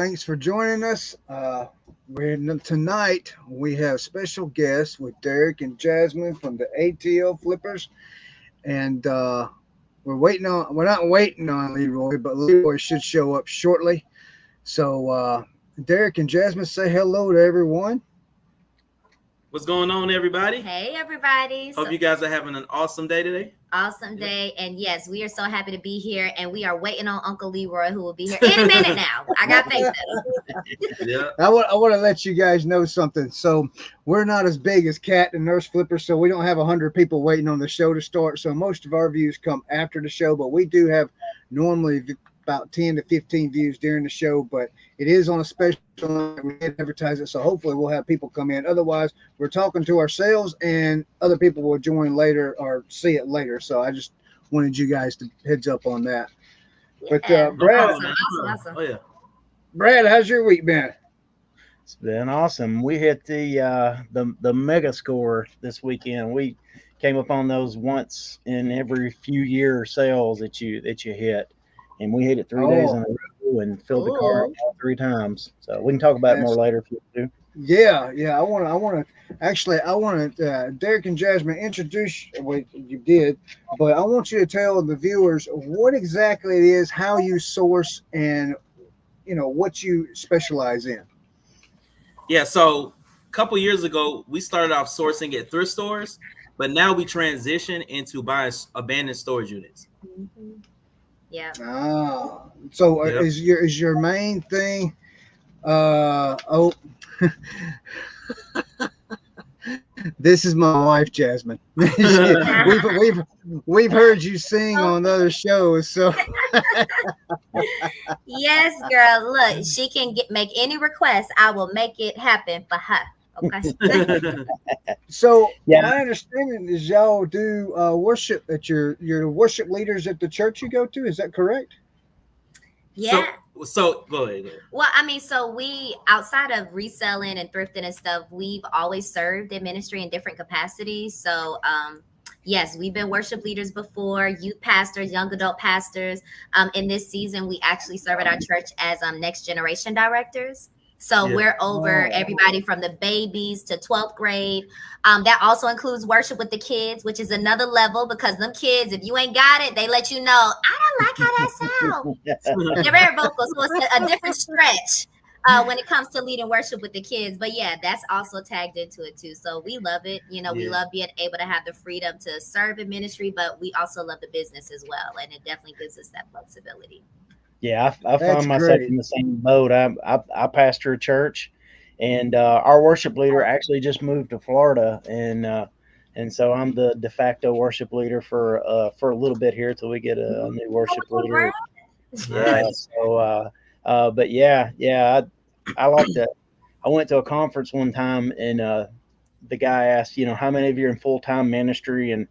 Thanks for joining us. Tonight we have special guests with Derek and Jasmine from the ATL Flippers, and we're not waiting on Leroy, but Leroy should show up shortly. So Derek and Jasmine, say hello to everyone. What's going on, everybody? Hey, everybody. Hope you guys are having an awesome day today. Awesome day. And yes, we are so happy to be here. And we are waiting on Uncle Leroy, who will be here in a minute now. I got faith in him. Yeah. I want to let you guys know something. So we're not as big as Cat and Nurse Flipper, so we don't have 100 people waiting on the show to start. So most of our views come after the show, but we do have normally about 10 to 15 views during the show, but it is on a special line. We did advertise it, so hopefully we'll have people come in. Otherwise, we're talking to ourselves, and other people will join later or see it later. So I just wanted you guys to heads up on that. Yeah. But Brad, Awesome. Oh yeah. Brad, how's your week been? It's been awesome. We hit the mega score this weekend. We came up on those once in every few year sales that you hit, and we hit it 3 days in a row and filled the car up all 3 times. So we can talk about it more later if you do. Yeah. I want to. Derek and Jasmine, introduce what you did, but I want you to tell the viewers what exactly it is, how you source, and what you specialize in. Yeah. So a couple years ago, we started off sourcing at thrift stores, but now we transition into buying abandoned storage units. Mm-hmm. Yeah. So is your main thing? This is my wife, Jasmine. we've heard you sing on other shows, so Yes, girl. Look, she can make any request. I will make it happen for her. Okay. So my understanding is y'all do worship at your worship leaders at the church you go to. Is that correct? Yeah. So go ahead. Well, I mean, so we, outside of reselling and thrifting and stuff, we've always served in ministry in different capacities. So, yes, we've been worship leaders before, youth pastors, young adult pastors. In this season, we actually serve at our church as next generation directors. So we're over everybody from the babies to 12th grade. That also includes worship with the kids, which is another level, because them kids, if you ain't got it, they let you know, I don't like how that sounds. They're very vocal, so it's a different stretch when it comes to leading worship with the kids. But yeah, that's also tagged into it too. So we love it. We love being able to have the freedom to serve in ministry, but we also love the business as well. And it definitely gives us that flexibility. Yeah, I find myself in the same boat. I pastor a church, and our worship leader actually just moved to Florida, and so I'm the de facto worship leader for a little bit here till we get a new worship leader. Yeah. So, but yeah, I like that. I went to a conference one time, and the guy asked, how many of you are in full time ministry, and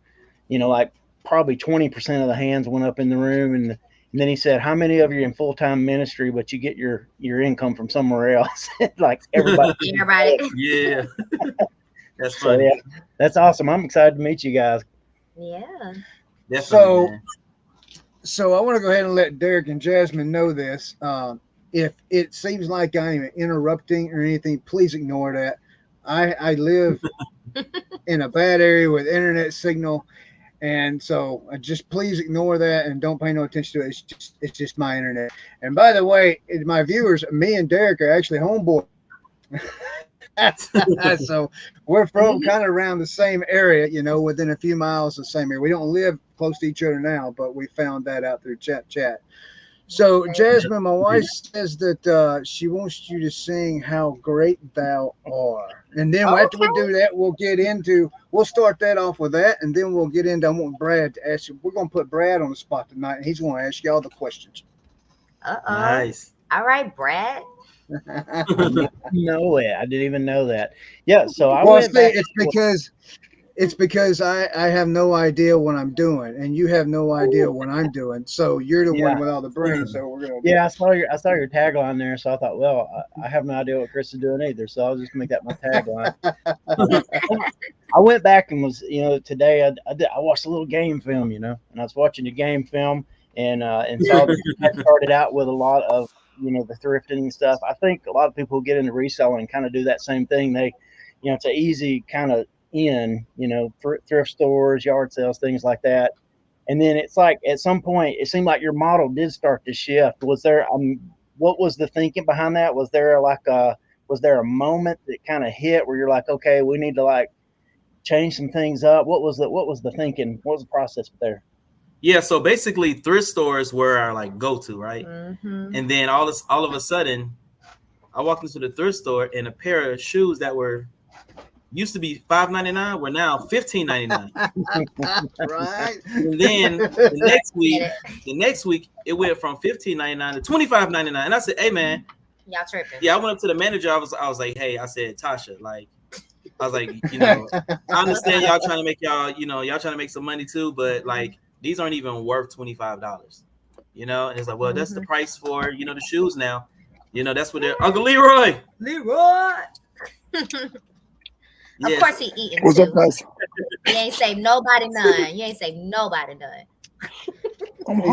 like probably 20% of the hands went up in the room, and then he said, how many of you are in full-time ministry, but you get your income from somewhere else? Like everybody. Yeah. That's funny. So, yeah, that's awesome. I'm excited to meet you guys. Yeah. Definitely, so I want to go ahead and let Derek and Jasmine know this. If it seems like I'm interrupting or anything, please ignore that. I live in a bad area with internet signal. And so just please ignore that and don't pay no attention to it. It's just my internet. And by the way, my viewers, me and Derek are actually homeboys. So we're from kind of around the same area, within a few miles of the same area. We don't live close to each other now, but we found that out through chat. So Jasmine, my wife says that she wants you to sing "How Great Thou Art," and then after we do that, we'll start that off with that, and then we'll get into. I want Brad to ask you. We're gonna put Brad on the spot tonight, and he's gonna ask you all the questions. Nice. All right, Brad. No way, I didn't even know that. Yeah, so it's because I have no idea what I'm doing, and you have no idea what I'm doing. So you're the one with all the brains. So we're gonna. Yeah, I saw your tagline there, so I thought, well, I have no idea what Chris is doing either, so I'll just make that my tagline. I went back and was, today I watched a little game film, and I was watching the game film and saw that it started out with a lot of the thrifting and stuff. I think a lot of people who get into reselling kind of do that same thing. They, it's an easy kind of thrift stores, yard sales, things like that. And then it's like at some point, it seemed like your model did start to shift. Was there, what was the thinking behind that? Was there a moment that kind of hit where you're like, okay, we need to like change some things up? What was the thinking? What was the process there? Yeah, so basically thrift stores were our like go-to, right? Mm-hmm. And then all of a sudden, I walked into the thrift store and a pair of shoes that were used to be $5.99 were now $15.99. Right. And then the next week it went from $15.99 to $25.99. And I said, hey man, y'all tripping. Yeah, I went up to the manager. I was like, hey, I said, Tasha, like, I was like, I understand y'all trying to make y'all trying to make some money too, but like these aren't even worth $25. And it's like, well, that's the price for the shoes now. That's what they're Uncle Leroy. Of course he eating. What's up, guys? He ain't saved nobody none. He's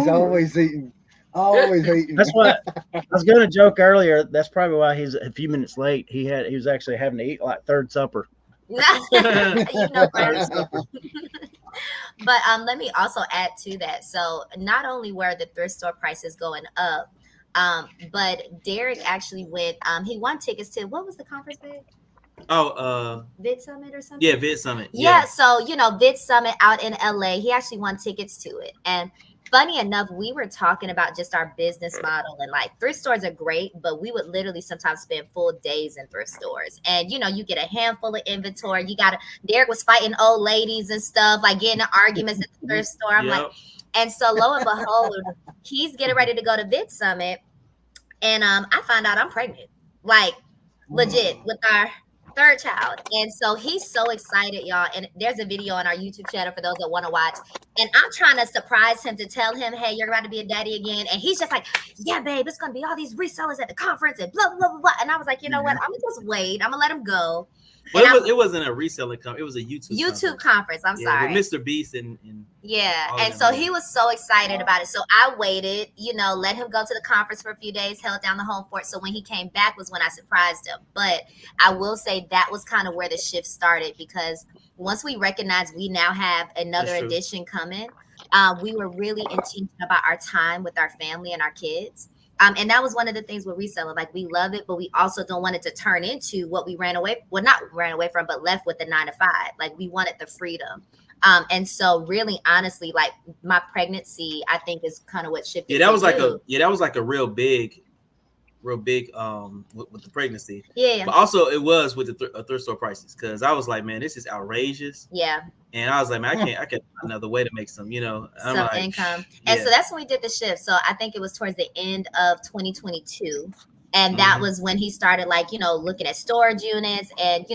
always eating. Always eating. That's what I was going to joke earlier. That's probably why he's a few minutes late. He was actually having to eat like third supper. But let me also add to that. So not only were the thrift store prices going up, but Derek actually went. He won tickets to, what was the conference bid? Vid Summit or something? Yeah, Vid Summit. Yeah, so Vid Summit out in LA. He actually won tickets to it. And funny enough, we were talking about just our business model, and like thrift stores are great, but we would literally sometimes spend full days in thrift stores. And you get a handful of inventory. Derek was fighting old ladies and stuff, like getting in arguments at the thrift store. I'm like, and so lo and behold, he's getting ready to go to Vid Summit. And I found out I'm pregnant, like legit, with our third child. And so he's so excited, y'all. And there's a video on our YouTube channel for those that want to watch. And I'm trying to surprise him to tell him, hey, you're about to be a daddy again. And he's just like, yeah, babe, it's going to be all these resellers at the conference and blah, blah, blah, blah. And I was like, you know what? I'm going to just wait. I'm going to let him go. Well, it wasn't a reselling conference. It was a YouTube conference. I'm sorry. With Mr. Beast and and so he was so excited about it. So I waited, let him go to the conference for a few days, held down the home fort. So when he came back was when I surprised him. But I will say that was kind of where the shift started, because once we recognized we now have another edition coming, we were really intentional about our time with our family and our kids. And that was one of the things with reselling. Like, we love it, but we also don't want it to turn into what we not ran away from, but left with the 9 to 5. Like, we wanted the freedom. And so really, honestly, like my pregnancy, I think is kind of what shifted. Yeah, that was like a real big with the pregnancy. Yeah. But also it was with the thrift store prices, because I was like, man, this is outrageous. Yeah. And I was like, man, I can't find another way to make some income. And so that's when we did the shift. So I think it was towards the end of 2022. And that was when he started, like, looking at storage units and,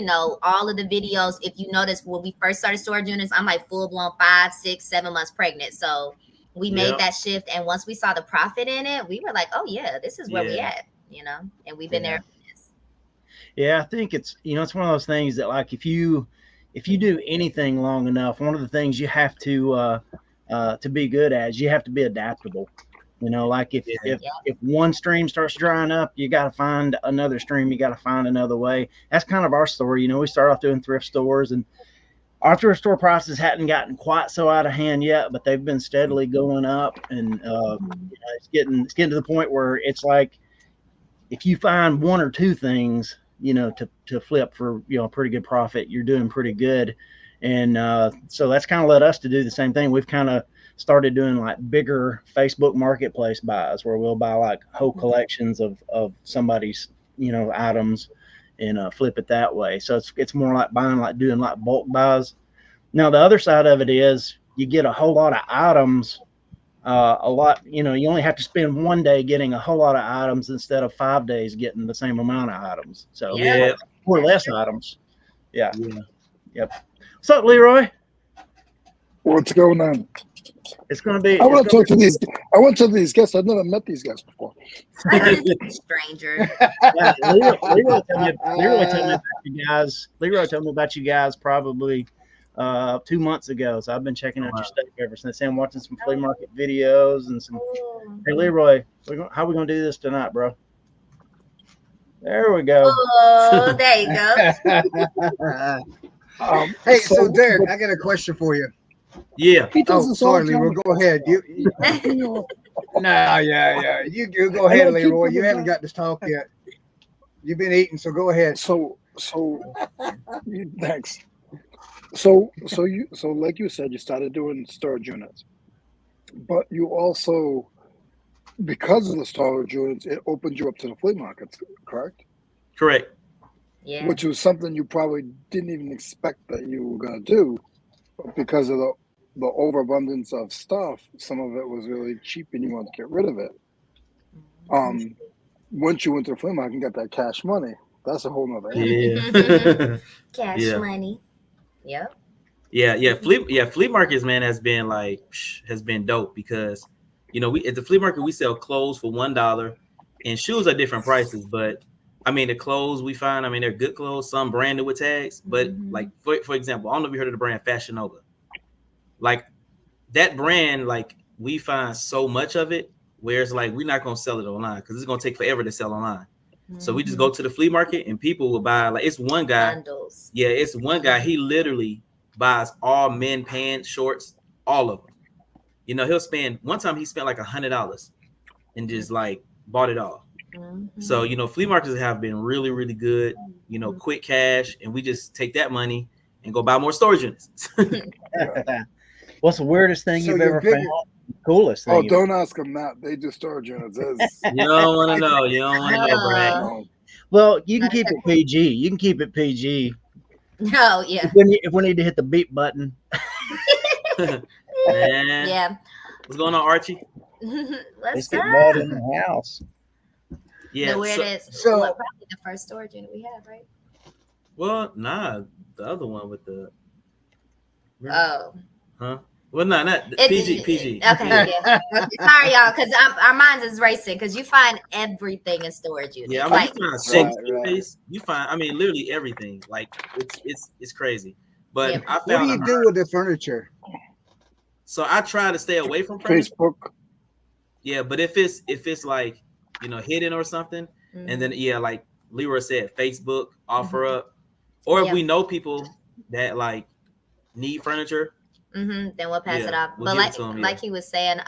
all of the videos. If you notice, when we first started storage units, I'm like full blown 5, 6, 7 months pregnant. So we made that shift. And once we saw the profit in it, we were like, oh yeah, this is where we at, and we've been there. Yeah, I think it's, it's one of those things that, like, if you do anything long enough, one of the things you have to be good at is you have to be adaptable. Like if one stream starts drying up, you got to find another stream. You got to find another way. That's kind of our story. We started off doing thrift stores, and our thrift store prices hadn't gotten quite so out of hand yet, but they've been steadily going up. And it's getting to the point where it's like, if you find one or two things, to flip for, a pretty good profit, you're doing pretty good. And so that's kind of led us to do the same thing. We've kind of started doing like bigger Facebook marketplace buys, where we'll buy like whole collections of somebody's, items and flip it that way. So it's more like doing like bulk buys. Now, the other side of it is you get a whole lot of items, you only have to spend one day getting a whole lot of items instead of 5 days getting the same amount of items. So or less items. Yeah. Yep. What's up, Leroy? What's going on? It's going to be. I want to talk to these guests. I've never met these guys before. Stranger. Yeah, Leroy told me about you guys. Leroy told me about you guys probably 2 months ago. So I've been checking out Wow. your stuff ever since. I'm watching some flea market videos and some. Hey Leroy, how we gonna do this tonight, bro? There we go. Oh, there you go. Hey, so Derek, I got a question for you. Yeah. He does Oh, this all sorry, the time. Leroy. Go ahead. Yeah. You go ahead, I keep Leroy. You coming haven't back. got to talk yet. You've been eating, so go ahead. Thanks. So like you said, you started doing storage units, but you also, because of the storage units, it opened you up to the flea markets, correct? Correct. Yeah. Which was something you probably didn't even expect that you were going to do, but because of the overabundance of stuff, some of it was really cheap and you wanted to get rid of it. Once you went to the flea market and got that cash money, that's a whole nother Yeah. Cash Yeah. money. Yep. Yeah. Flea markets, man, has been dope because we at the flea market we sell clothes for $1 and shoes are different prices, but I mean the clothes we find, I mean they're good clothes, some branded with tags, but like for example, I don't know if you heard of the brand Fashion Nova. Like that brand, like we find so much of it where it's like we're not gonna sell it online because it's gonna take forever to sell online. So we just go to the flea market and people will buy, like it's one guy. Bundles. Yeah, it's one guy. He literally buys all men pants, shorts, all of them. He'll spend one time he spent like $100 and just like bought it all. So flea markets have been really, really good. Quick cash, and we just take that money and go buy more storage units. What's the weirdest thing you've ever found? Coolest thing? Oh, don't ask them that. They do storage units. You don't want to know. You don't want to know, Brad. No. Well, you can keep it PG. You can keep it PG. No, yeah. If we need to hit the beep button. Man. Yeah. What's going on, Archie? Let's get go. bad in the house. Yeah. The weirdest. So probably the first storage unit we had, right? Well, nah, the other one with the. Oh. Huh? Well, no, not PG. Okay, yeah. Sorry, y'all, because our minds is racing because you find everything in storage units. Yeah, I mean, like, you find sex toys. You find, I mean, literally everything. Like it's crazy. But Yeah. I found. What do you do with the furniture? So I try to stay away from furniture. Facebook. Yeah, but if it's like hidden or something, and then like Leroy said, Facebook offer up, or if we know people that like need furniture. Then we'll pass it off. We'll But like he was saying,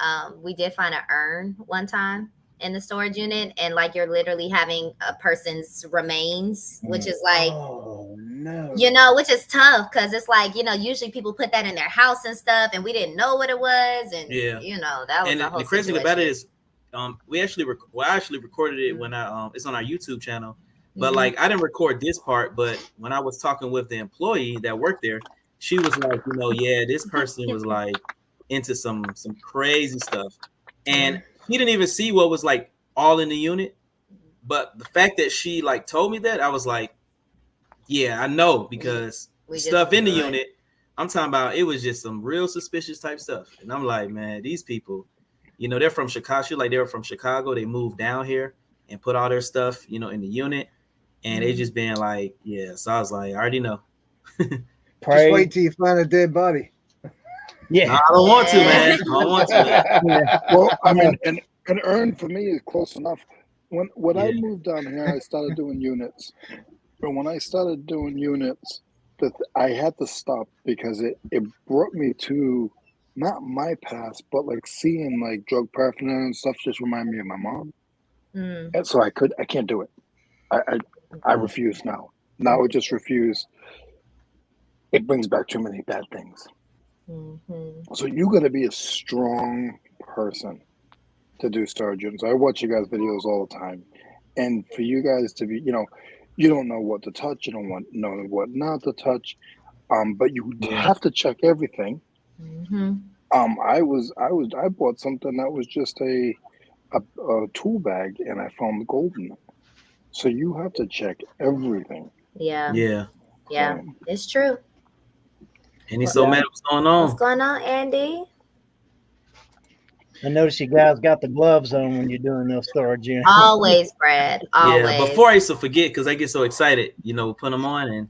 we did find an urn one time in the storage unit, and like you're literally having a person's remains, which is like, oh no, which is tough because it's like usually people put that in their house and stuff, and we didn't know what it was, and that was and the whole the crazy thing situation. about it is, I actually recorded it when it's on our YouTube channel, but like I didn't record this part, but when I was talking with the employee that worked there. She was like, this person was like into some crazy stuff. And he didn't even see what was like all in the unit. But the fact that she like told me that, I was like, yeah, I know, because stuff in the unit, I'm talking about, it was just some real suspicious type stuff. And I'm like, man, these people, they're from Chicago. Like they were from Chicago. They moved down here and put all their stuff, in the unit. And they just been like, yeah. So I was like, I already know. Just wait till you find a dead body. Yeah, no, I don't want to, man. I don't want to. Well, I mean, an urn for me is close enough. When I moved down here, I started doing units. But when I started doing units, I had to stop because it brought me to not my past, but like seeing like drug paraphernalia and stuff just reminded me of my mom. And so I can't do it. I refuse now. Now I just refuse. It brings back too many bad things. So you got to be a strong person to do storage units. I watch you guys' videos all the time. And for you guys to be, you don't know what to touch. You don't know what not to touch. But you have to check everything. I bought something that was just a tool bag and I found gold in it. So you have to check everything. Yeah. It's true. And he's so mad. What's going on? What's going on, Andy? I notice you guys got the gloves on when you're doing those storage units. Always, Brad. Always. Yeah, before I used to forget because I get so excited, put them on, and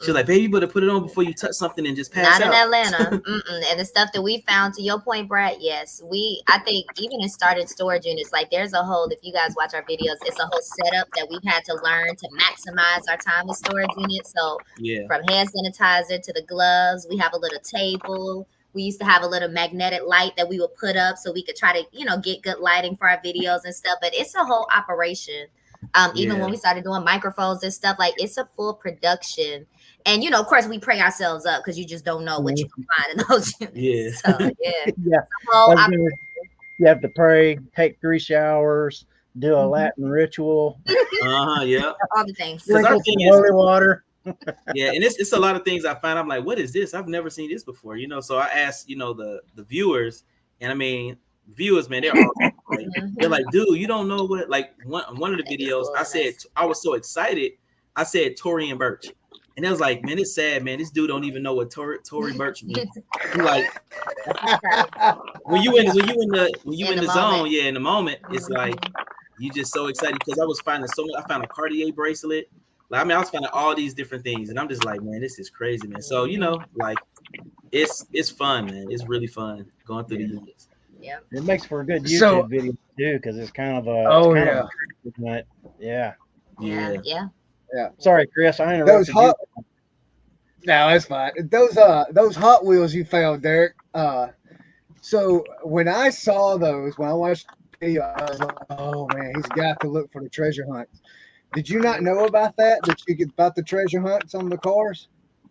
she's like, "Baby, you better put it on before you touch something and just pass out." Not in Atlanta. And the stuff that we found, to your point, Brad, yes, I think even in started storage units, like there's a whole, if you guys watch our videos, it's a whole setup that we've had to learn to maximize our time in storage units. So from hand sanitizer to the gloves, we have a little table. We used to have a little magnetic light that we would put up so we could try to, get good lighting for our videos and stuff. But it's a whole operation. Even when we started doing microphones and stuff, like it's a full production. And, of course, we pray ourselves up because you just don't know what you can find in those units. Yeah. So, You have to pray, take 3 showers, do a Latin ritual. Yeah. All the things. Sprinkle some holy water. Yeah, and it's a lot of things I find. I'm like, what is this? I've never seen this before, So I asked, the viewers, and I mean, viewers, man, they're all like, they're like, dude, you don't know what? Like one of the videos, I said, I was so excited, I said Tory and Birch, and it was like, man, it's sad, man. This dude don't even know what Tory Birch means. Like, when you in the zone, in the moment, it's like you just so excited because I was finding I found a Cartier bracelet. Like, I mean, I was finding all these different things, and I'm just like, man, this is crazy, man. So, like, it's fun, man. It's really fun going through the units. Yeah, it makes for a good YouTube video too, because it's kind of a yeah. Sorry, Chris, I interrupted you. No, that's fine. Those Hot Wheels you found, Derek. So when I saw those, when I watched the video, I was like, oh man, he's got to look for the treasure hunt. Did you not know about that? About the treasure hunts on the cars?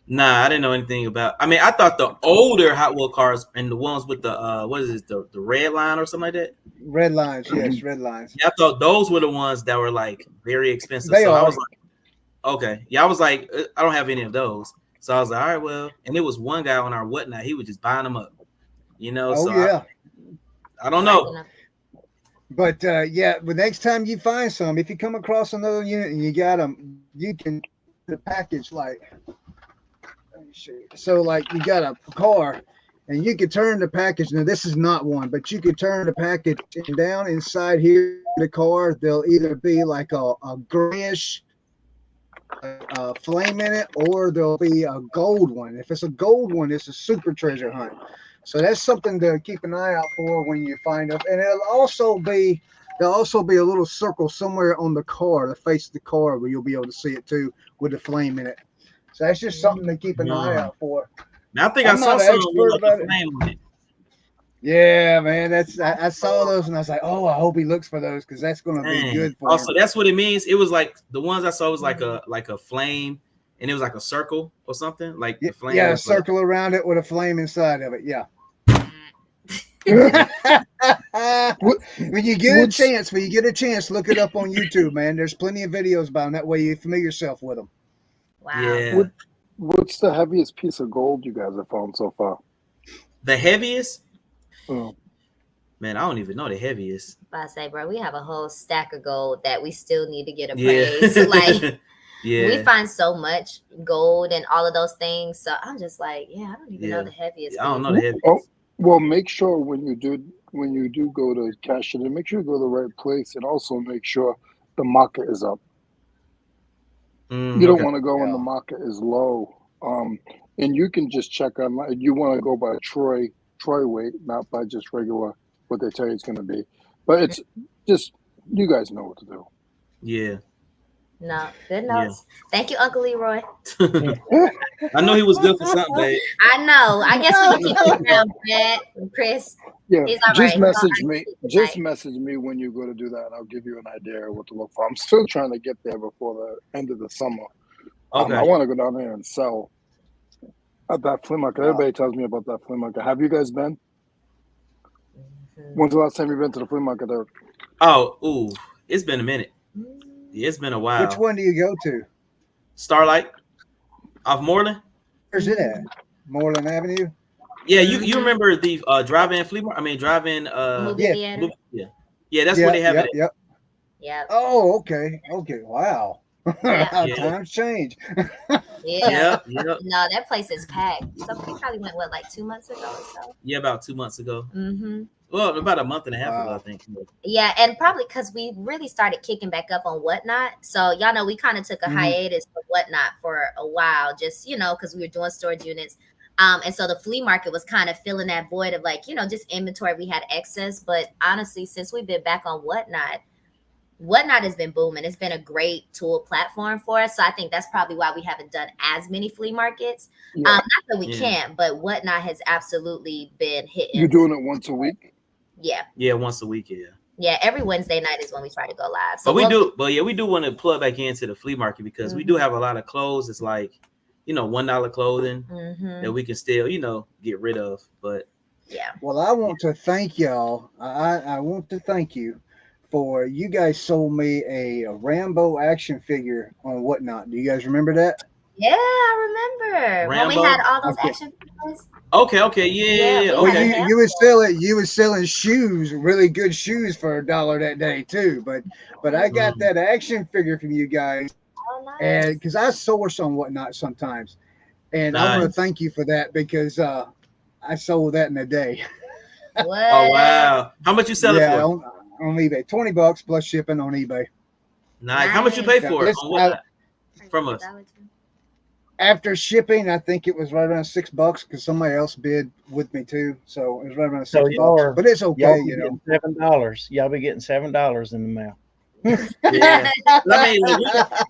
Nah, I didn't know anything about. I mean, I thought the older Hot Wheel cars and the ones with the what is it, the red line or something like that. Red lines, yes, red lines. Yeah, I thought those were the ones that were like very expensive. I was like, okay, I was like, I don't have any of those. So I was like, all right, well, and there was one guy on our whatnot, he was just buying them up, I don't know. But the next time you find some, if you come across another unit and you got them, you can the package like. Let me show you. So like you got a car, and you could turn the package. Now this is not one, but you could turn the package and down inside here the car. There'll either be like a grayish flame in it, or there'll be a gold one. If it's a gold one, it's a super treasure hunt. So that's something to keep an eye out for when you find them. And there'll also be a little circle somewhere on the car, the face of the car, where you'll be able to see it too with the flame in it. So that's just something to keep an eye out for. Now I think I saw something with like a flame on it. Yeah, man. I saw those and I was like, oh, I hope he looks for those because that's going to be good for him. Also, that's what it means. It was like the ones I saw was like a flame, and it was like a circle or something. Like the flame. Yeah, a circle around it with a flame inside of it. Yeah. When you get a chance, look it up on YouTube, man. There's plenty of videos about them. That way you familiar yourself with them. Wow. Yeah. What's the heaviest piece of gold you guys have found so far? The heaviest? Oh. Man, I don't even know the heaviest. I say, bro, we have a whole stack of gold that we still need to get appraised. Like, we find so much gold and all of those things. So I'm just like, I don't even know the heaviest. I don't know the heaviest. Oh, well, make sure when you do go to cash it in, make sure you go to the right place, and also make sure the market is up. You don't want to go when the market is low. And you can just check online. You want to go by Troy weight, not by just regular what they tell you it's going to be. But it's just, you guys know what to do. Yeah. No, good notes. Yeah. Thank you, Uncle Leroy. I know he was good for something, babe. I know. I guess we can keep it down, Brad and Chris. Yeah, just message me. Just message me when you go to do that, and I'll give you an idea of what to look for. I'm still trying to get there before the end of the summer. Okay. I want to go down there and sell at that flea market. Everybody tells me about that flea market. Have you guys been? When's the last time you've been to the flea market, Eric? It's been a minute. Yeah, it's been a while. Which one do you go to? Starlight off Moreland. Where's it at? Moreland Avenue? Yeah, you remember the drive-in flea market? I mean, drive-in. Yeah, that's where they have it. Yep. Yeah. Oh, okay. Wow. How times change. Yeah. Yep. No, that place is packed. So we probably went like 2 months ago or so. Yeah, about 2 months ago. Mm-hmm. Well, about a month and a half ago, I think. Yeah, and probably because we really started kicking back up on Whatnot. So y'all know we kind of took a hiatus for Whatnot for a while, just because we were doing storage units. And so the flea market was kind of filling that void of like, just inventory we had excess. But honestly, since we've been back on Whatnot has been booming. It's been a great tool platform for us. So I think that's probably why we haven't done as many flea markets. Not that we can't, but Whatnot has absolutely been hitting. You're doing it once a week? Yeah. Yeah, once a week, yeah. Yeah, every Wednesday night is when we try to go live. So we do want to plug back into the flea market because we do have a lot of clothes. It's like, $1 clothing that we can still, get rid of. But yeah. Well, I want to thank y'all. I want to thank you for you guys sold me a Rambo action figure on Whatnot. Do you guys remember that? Yeah, I remember when we had all those action figures. Okay, yeah. Okay. You was selling shoes, really good shoes for $1 that day too. But I got that action figure from you guys, and because I source on Whatnot sometimes, and I want to thank you for that because I sold that in a day. What? Oh wow! How much you sell it for? On eBay, $20 plus shipping on eBay. Nice. How much you pay for it? From us? After shipping, I think it was right around $6 because somebody else bid with me too. So it was right around $6. But it's okay, $7. Y'all be getting $7 in the mail. Yeah. I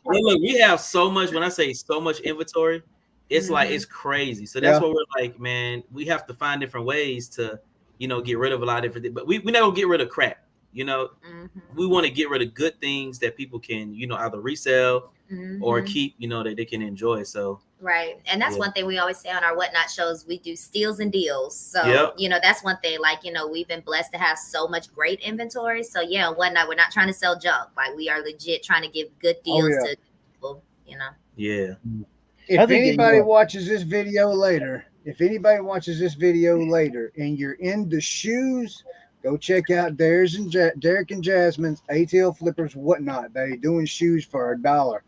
mean, look, we have so much. When I say so much inventory, it's like it's crazy. So that's what we're like, man. We have to find different ways to, get rid of a lot of different things. But we're not gonna get rid of crap. We want to get rid of good things that people can, either resell or keep, that they can enjoy. So right. And that's one thing we always say on our Whatnot shows. We do steals and deals. So, that's one thing, like, we've been blessed to have so much great inventory. So on Whatnot, we're not trying to sell junk. Like, we are legit trying to give good deals to people, Yeah. If anybody watches this video later, and you're into shoes, go check out Derek and Jasmine's ATL Flippers Whatnot. They doing shoes for $1,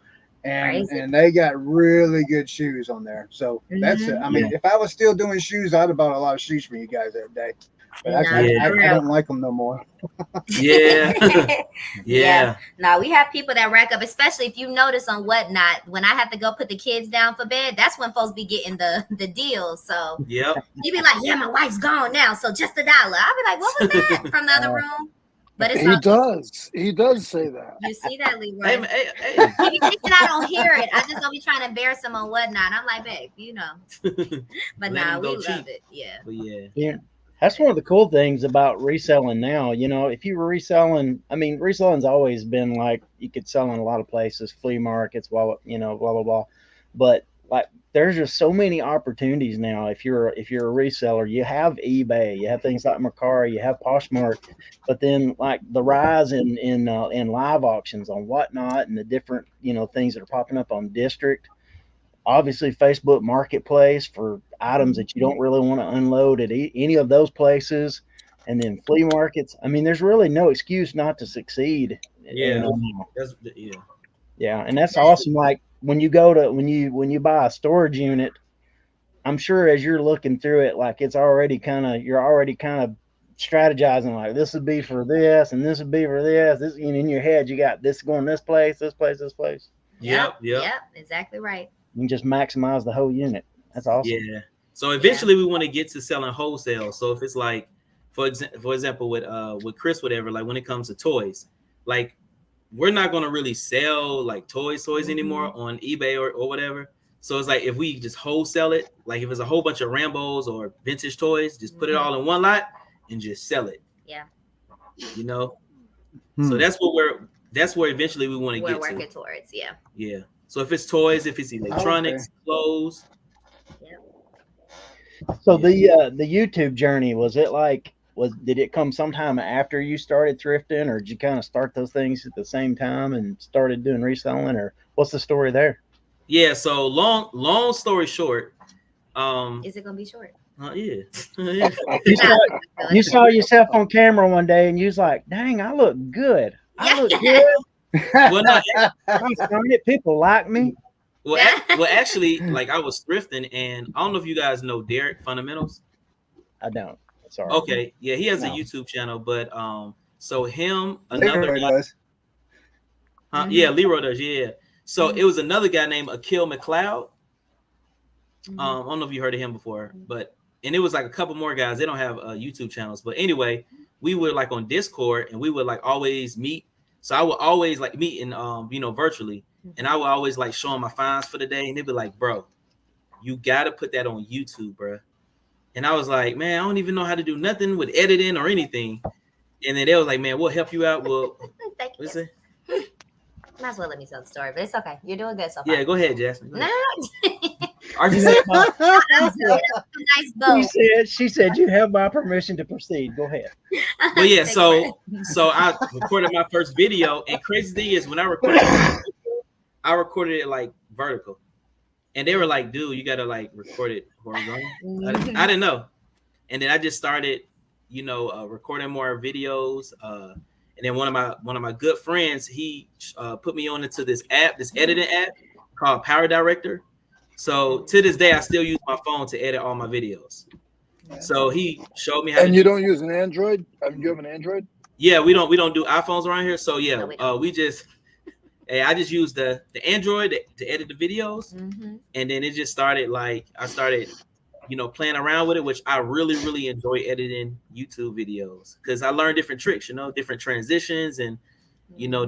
and they got really good shoes on there. So that's it. I mean, if I was still doing shoes, I'd have bought a lot of shoes for you guys that day. But I don't like them no more. Yeah. No, we have people that rack up, especially if you notice on Whatnot, when I have to go put the kids down for bed, that's when folks be getting the deals. So you be like, yeah, my wife's gone now, so just $1. I'll be like, what was that from the other room? But it's he does say that. You see that, Leroy? Hey. He be thinking I don't hear it. I just don't be trying to embarrass him on Whatnot. I'm like, babe, But nah, we love it. Yeah. But yeah. That's one of the cool things about reselling now. If you were reselling, reselling's always been like you could sell in a lot of places, flea markets, blah, blah, blah. But like there's just so many opportunities now. If you're a reseller, you have eBay, you have things like Mercari, you have Poshmark, but then like the rise in live auctions on Whatnot and the different things that are popping up on District. Obviously, Facebook Marketplace for items that you don't really want to unload at any of those places, and then flea markets. I mean, there's really no excuse not to succeed. Yeah, and that's awesome. Like when you buy a storage unit, I'm sure as you're looking through it, like you're already kind of strategizing. Like this would be for this, and this would be for this. This, in your head, you got this going this place, this place, this place. Yep, exactly right. You can just maximize the whole unit. That's awesome. Yeah. So eventually we want to get to selling wholesale. So if it's like, for example, with Chris, whatever, like when it comes to toys, like we're not going to really sell like toys anymore on eBay or whatever. So it's like if we just wholesale it, like if it's a whole bunch of Rambos or vintage toys, just put it all in one lot and just sell it. Yeah. So that's where eventually we want to get to. We're working towards. Yeah. Yeah. So if it's toys, if it's electronics, clothes. Yeah. So the YouTube journey, did it come sometime after you started thrifting, or did you kind of start those things at the same time and started doing reselling, or what's the story there? Yeah. So long story short. Is it gonna be short? Yeah. You saw yourself on camera one day and you was like, dang, I look good. I look good. Well, no, I'm starting it. People like me. Well, actually, like I was thrifting, and I don't know if you guys know Derek Fundamentals. I don't. Sorry. Okay, yeah, he has a No. YouTube channel, but so him, another Leroy guy, does. yeah, Leroy does, yeah. So it was another guy named Akil McLeod. I don't know if you heard of him before, but and it was like a couple more guys. They don't have YouTube channels, but anyway, we would like on Discord, and we would like always meet. So I would always like meet in virtually, and I would always like show them my finds for the day, and they'd be like, "Bro, you gotta put that on YouTube, bro." And I was like, "Man, I don't even know how to do nothing with editing or anything." And then they was like, "Man, we'll help you out." Well, Thank you. what's it? Might as well let me tell the story, but it's okay. You're doing good so far. Yeah, go ahead, Jasmine. No. Are you saying? Nice bow. She said you have my permission to proceed. Go ahead. Well, yeah. So I recorded my first video, and crazy thing is when I recorded it like vertical, and they were like, "Dude, you gotta like record it horizontal." I didn't know, and then I just started, recording more videos. And then one of my good friends, he put me on into this editing app called Power Director. So to this day, I still use my phone to edit all my videos. So he showed me how. And you don't use an Android? You have an Android? Yeah, we don't do iPhones around here. So yeah, I just use the Android to edit the videos, and then it just started like I started, playing around with it, which I really really enjoy editing YouTube videos because I learned different tricks, different transitions and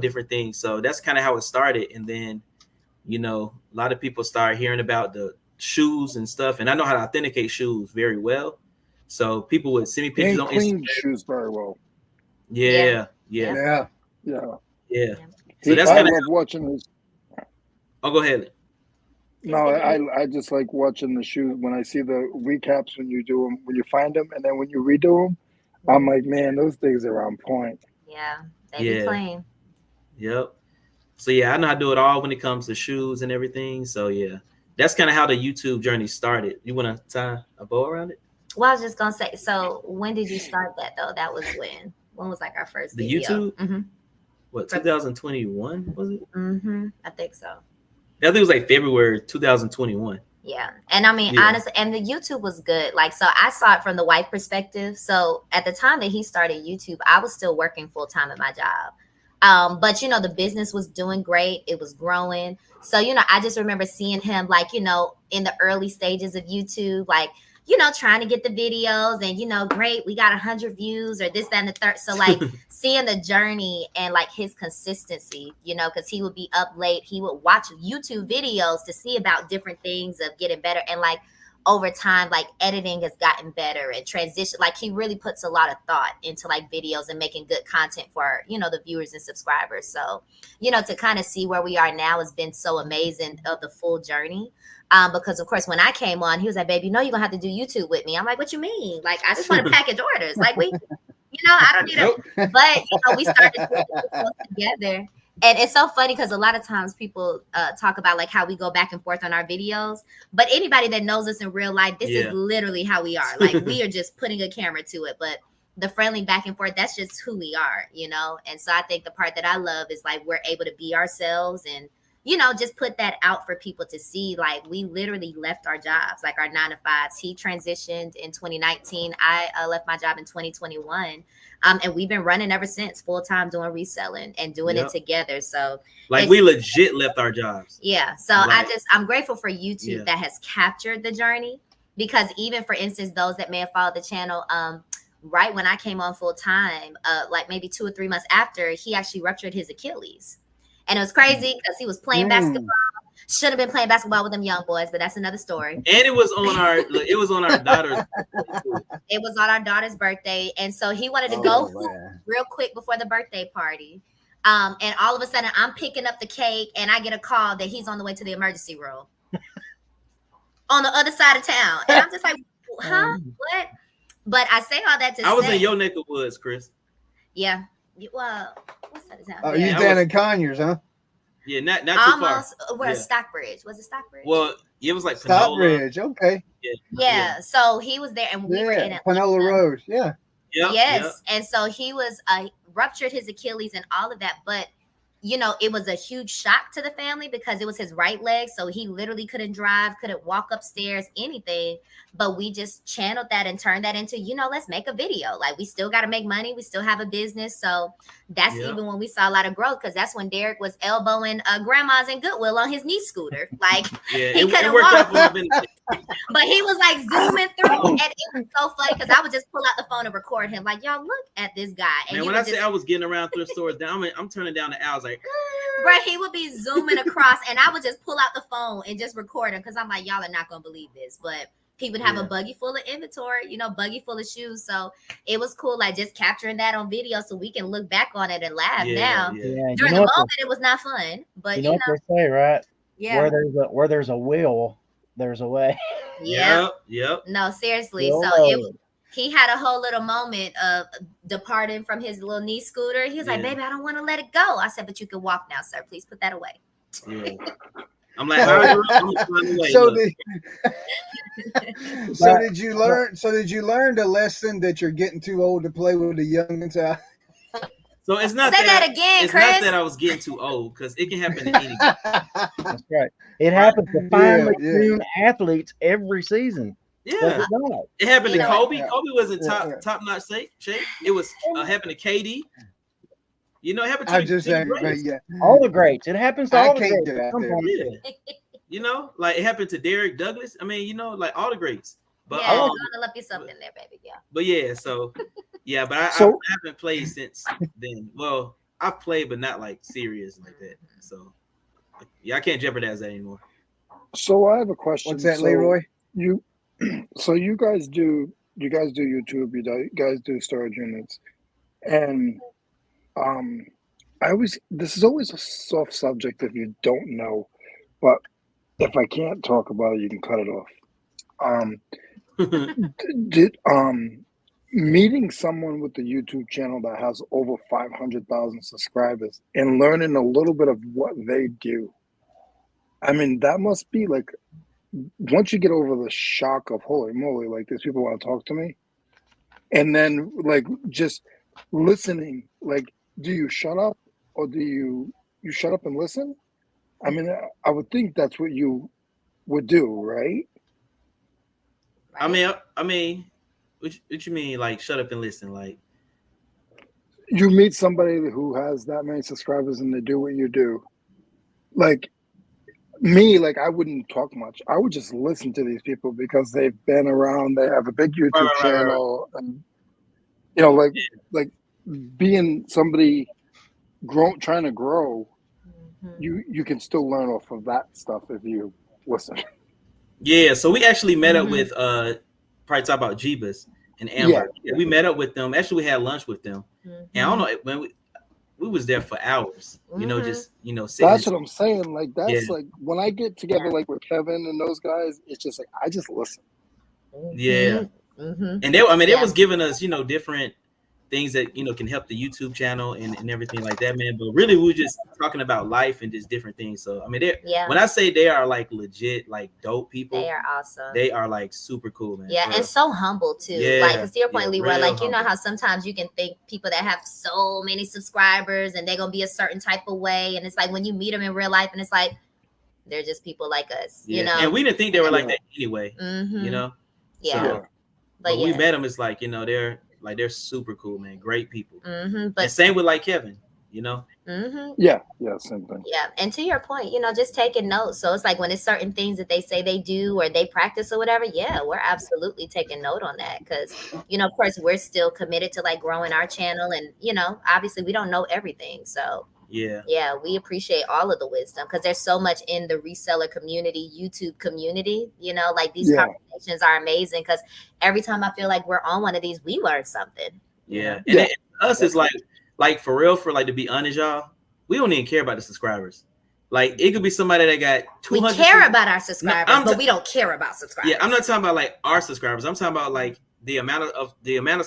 different things. So that's kind of how it started, and then a lot of people start hearing about the shoes and stuff, and I know how to authenticate shoes very well. So people would send me pictures on clean Instagram. Shoes very well. Yeah. Yeah. So that's I kind of love watching this. Oh, go ahead. No, I just like watching the shoes when I see the recaps when you do them, when you find them, and then when you redo them. I'm like, man, those things are on point. Yeah, they be clean. Yep. So yeah, I know how to do it all when it comes to shoes and everything. So yeah, that's kind of how the YouTube journey started. You want to tie a bow around it? Well, I was just gonna say. So when did you start that though? That was when? When was like our first video? YouTube? What 2021 was it? I think so. I think it was like February 2021. Yeah. And I mean, honestly, and the YouTube was good. Like, so I saw it from the wife perspective. So at the time that he started YouTube, I was still working full time at my job. But the business was doing great. It was growing. So, I just remember seeing him like, in the early stages of YouTube, like, trying to get the videos and, great, we got 100 views or this, that, and the third. So like seeing the journey and like his consistency, because he would be up late. He would watch YouTube videos to see about different things of getting better. And like over time, like editing has gotten better and transition. Like he really puts a lot of thought into like videos and making good content for, the viewers and subscribers. So, to kind of see where we are now has been so amazing of the full journey. Because of course, when I came on, he was like, "Baby, you're gonna have to do YouTube with me." I'm like, "What you mean? Like, I just want to package orders. Like, I don't need it." But we started doing videos together, and it's so funny because a lot of times people talk about like how we go back and forth on our videos. But anybody that knows us in real life, this is literally how we are. Like, we are just putting a camera to it, but the friendly back and forth, that's just who we are, And so I think the part that I love is like we're able to be ourselves and just put that out for people to see. Like we literally left our jobs, like our 9-to-5s. He transitioned in 2019. I left my job in 2021. And we've been running ever since, full time doing reselling and doing it together. So like we legit left our jobs. Yeah. So I'm grateful for YouTube that has captured the journey, because even for instance, those that may have followed the channel, right when I came on full time, like maybe 2 or 3 months after, he actually ruptured his Achilles. And it was crazy because he was playing basketball. Should have been playing basketball with them young boys, but that's another story. And it was on our daughter's It was on our daughter's birthday. And so he wanted to go real quick before the birthday party. And all of a sudden I'm picking up the cake and I get a call that he's on the way to the emergency room on the other side of town. And I'm just like, huh? What? But I say all that to say I was in your neck of woods, Chris. Yeah. Well, what's that? Oh, you down in Conyers, huh? Yeah, not too almost far. We're Stockbridge. Was it Stockbridge? Well, it was like Stockbridge. Okay. Yeah. So he was there, and we were in Atlanta. Panola Road. Yeah. Yes. And so he was ruptured his Achilles and all of that, but you know, it was a huge shock to the family because it was his right leg. So he literally couldn't drive, couldn't walk upstairs, anything. But we just channeled that and turned that into, you know, let's make a video. Like, we still got to make money. We still have a business. So that's even when we saw a lot of growth, because that's when Derek was elbowing grandmas in Goodwill on his knee scooter. Like, he couldn't walk. But he was like zooming through, and it was so funny because I would just pull out the phone and record him. Like, y'all, look at this guy. And man, when I say I was getting around thrift stores, I'm turning down the aisles like, bro, he would be zooming across, and I would just pull out the phone and just record him because I'm like, y'all are not gonna believe this. But he would have a buggy full of inventory, you know, buggy full of shoes. So it was cool, like just capturing that on video so we can look back on it and laugh now. Yeah. During the moment, it was not fun, but you know what they say, right? Yeah. Where there's a will, there's a way. Yep. No, seriously. So he had a whole little moment of departing from his little knee scooter. He was like, baby, I don't want to let it go. I said, but you can walk now, sir. Please put that away. Yeah. I'm like, did you learn? So did you learn the lesson that you're getting too old to play with the youngins out? So it's not Say that again, it's Chris. not that I was getting too old, because it can happen to anybody. That's right. It happens to finely tuned athletes every season. Yeah, it happened to Kobe. Kobe was in top notch shape. It was happened to KD. You know, it happened to all the greats. It happens to all the greats. You know, like it happened to Derek Douglas. I mean, you know, like all the greats. But I want to lump yourself in there, baby. Yeah. But yeah, so but I haven't played since then. Well, I've played, but not like serious like that. So yeah, I can't jeopardize that anymore. So I have a question. What's that, Leroy? You guys do YouTube, you guys do storage units, and this is always a soft subject if you don't know, but if I can't talk about it, you can cut it off. Meeting someone with the YouTube channel that has over 500,000 subscribers and learning a little bit of what they do, I mean, that must be like, once you get over the shock of holy moly, like these people want to talk to me, and then like just listening, like, do you shut up or do you shut up and listen? I mean, I would think that's what you would do, right? I mean, what you mean, like shut up and listen? Like, you meet somebody who has that many subscribers and they do what you do, like me, like I wouldn't talk much. I would just listen to these people because they've been around. They have a big YouTube channel, and you know, like being somebody trying to grow. You can still learn off of that stuff if you listen. Yeah, so we actually met up with probably talk about Jeebus and Amber. Yeah, we met up with them. Actually, we had lunch with them, and I don't know when we was there for hours. You know, just sitting. That's what I'm saying. Like that's like when I get together like with Kevin and those guys, it's just like I just listen. Yeah, and they was giving us different things that can help the YouTube channel and everything like that, man. But really, we were just talking about life and just different things. So I mean, when I say they are like legit, like dope people, they are awesome. They are like super cool, man. Yeah, and so humble too. Like to your point, Leroy, like you know how sometimes you can think people that have so many subscribers and they're gonna be a certain type of way, and it's like when you meet them in real life, and it's like they're just people like us, you know. And we didn't think they were like that anyway, you know. Yeah, so, but we met them. It's like they're super cool, man. Great people. But and same with like Kevin, you know. Yeah, same thing. Yeah, and to your point, just taking notes. So it's like when it's certain things that they say they do or they practice or whatever. Yeah, we're absolutely taking note on that because of course, we're still committed to like growing our channel, and obviously we don't know everything. So yeah, we appreciate all of the wisdom because there's so much in the reseller community, YouTube community. Like these conversations are amazing because every time I feel like we're on one of these, we learn something. Yeah, and us is like for real, for like to be honest, y'all, we don't even care about the subscribers. Like it could be somebody that got 200. We care about our subscribers, but we don't care about subscribers. Yeah, I'm not talking about like our subscribers. I'm talking about like the amount of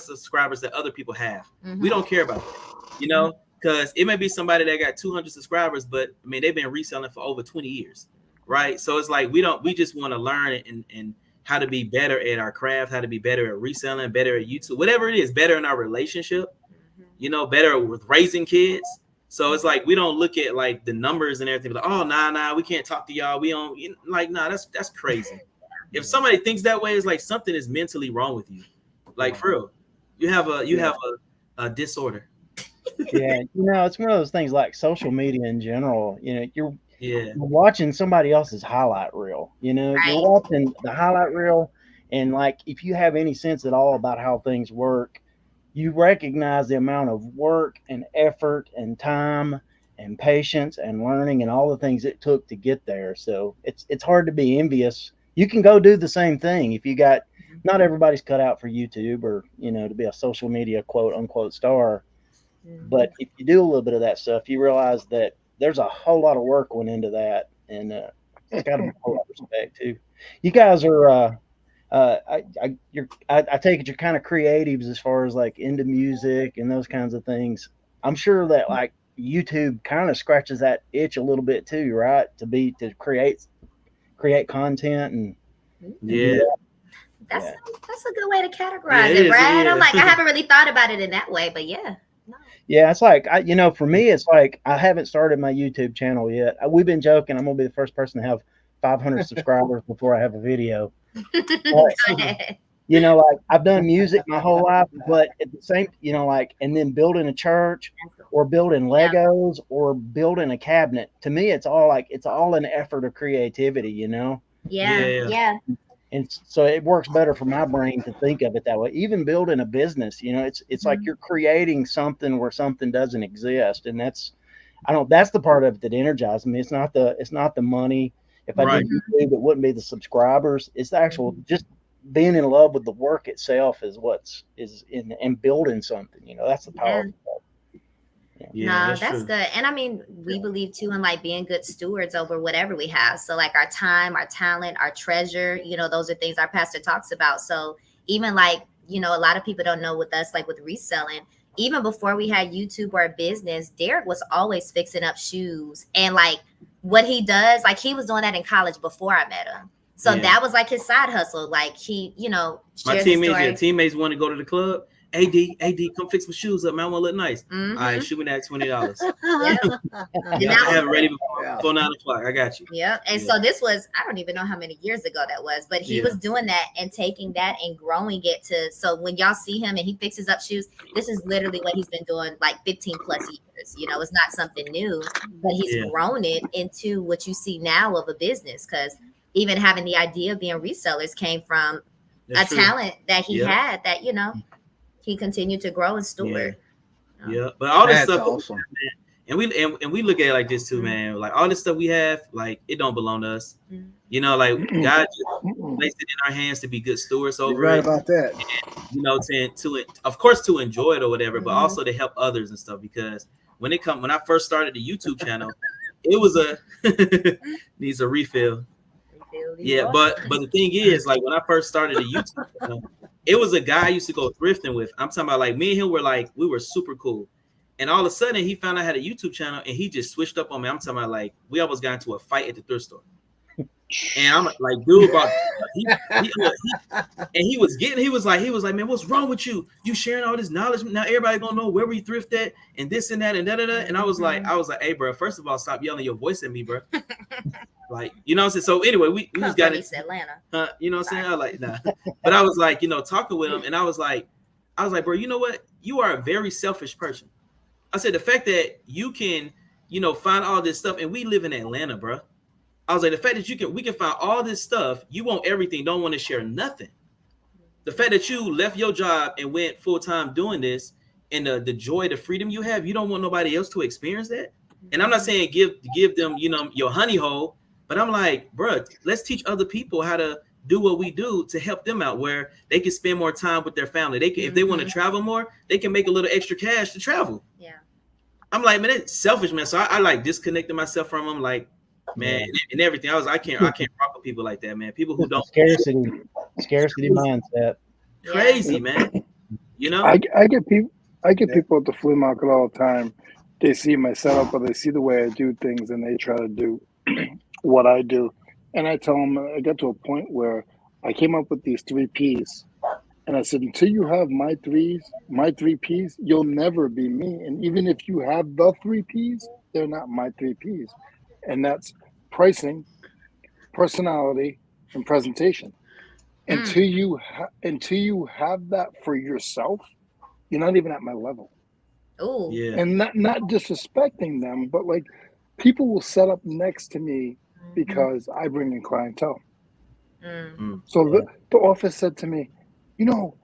subscribers that other people have. We don't care about that, because it may be somebody that got 200 subscribers, but I mean they've been reselling for over 20 years, right? So it's like we just want to learn and how to be better at our craft, how to be better at reselling, better at YouTube, whatever it is, better in our relationship, better with raising kids. So it's like we don't look at like the numbers and everything. Like, oh, nah, we can't talk to y'all. We don't like, nah, that's crazy. If somebody thinks that way, it's like something is mentally wrong with you. Like for real, you have a disorder. Yeah, it's one of those things like social media in general. You're watching somebody else's highlight reel. You're watching the highlight reel, and like if you have any sense at all about how things work, you recognize the amount of work and effort and time and patience and learning and all the things it took to get there. So it's hard to be envious. You can go do the same thing if you got. Not everybody's cut out for YouTube or to be a social media quote unquote star. But if you do a little bit of that stuff, you realize that there's a whole lot of work went into that, and it's got to be a whole lot of respect too. You guys are, I take it you're kind of creatives as far as like into music and those kinds of things. I'm sure that like YouTube kind of scratches that itch a little bit too, right? To create content and That's a good way to categorize it, Brad. I'm like, I haven't really thought about it in that way, but yeah. No. Yeah, it's like for me, it's like I haven't started my YouTube channel yet. We've been joking. I'm gonna be the first person to have 500 subscribers before I have a video. But, like I've done music my whole life, but at the same, and then building a church or building Legos or building a cabinet. To me, it's all an effort of creativity. Yeah. And so it works better for my brain to think of it that way. Even building a business, it's like you're creating something where something doesn't exist, and that's the part of it that energizes me. It's not the money. If I did YouTube, it wouldn't be the subscribers. It's the actual just being in love with the work itself is and building something. That's the power. Yeah, that's good. And I mean, we believe too in like being good stewards over whatever we have. So like our time, our talent, our treasure, those are things our pastor talks about. So even like, a lot of people don't know with us, like with reselling, even before we had YouTube or a business, Derek was always fixing up shoes. And like what he does, like he was doing that in college before I met him. So that was like his side hustle. Like he, my teammates want to go to the club. AD, come fix my shoes up, man. I want to look nice. All right, shoot me that $20. I have it ready before 9 o'clock. I got you. Yeah. And so this was, I don't even know how many years ago that was, but he was doing that and taking that and growing it so when y'all see him and he fixes up shoes, this is literally what he's been doing like 15 plus years. It's not something new, but he's grown it into what you see now of a business. Because even having the idea of being resellers came from talent that he had that, he continued to grow and steward. Yeah, but all this stuff, awesome. And we look at it like this too, man. Like all this stuff we have, like it don't belong to us. Like God just placed it in our hands to be good stewards over You're right about that. And, to of course to enjoy it or whatever, but also to help others and stuff. Because when I first started the YouTube channel, it was needs a refill. Yeah, but the thing is, like when I first started the YouTube channel, it was a guy I used to go thrifting with. I'm talking about like me and him we were super cool. And all of a sudden he found I had a YouTube channel and he just switched up on me. I'm talking about like we almost got into a fight at the thrift store. And I'm like, dude, he was like, man, what's wrong with you? You sharing all this knowledge. Now everybody gonna know where we thrift at and this and that and da da da. And I was like, hey, bro, first of all, stop yelling your voice at me, bro. Like, you know what I'm saying? So anyway, we just got it. Atlanta. You know what I'm saying? I like, nah. But I was like, talking with him, and I was like, bro, you know what? You are a very selfish person. I said, the fact that you can, find all this stuff, and we live in Atlanta, bro. I was like, the fact that we can find all this stuff, you want everything, don't want to share nothing. The fact that you left your job and went full time doing this, and the joy, the freedom you have, you don't want nobody else to experience that. And I'm not saying give them, your honey hole, but I'm like, bro, let's teach other people how to do what we do to help them out, where they can spend more time with their family. They can, if they want to travel more, they can make a little extra cash to travel. Yeah. I'm like, man, it's selfish, man. So I like disconnected myself from them, like, man, and everything. I can't rock with people like that, man. People who don't scarcity mindset. Crazy, man. I get people at the flea market all the time. They see my setup or they see the way I do things and they try to do what I do. And I tell them, I got to a point where I came up with these 3 Ps. And I said, until you have my three P's, you'll never be me. And even if you have the three P's, they're not my three P's. And that's pricing, personality, and presentation. Until you have that for yourself, you're not even at my level. Oh, Yeah. And not disrespecting them, but like people will set up next to me because I bring in clientele. So the office said to me, you know,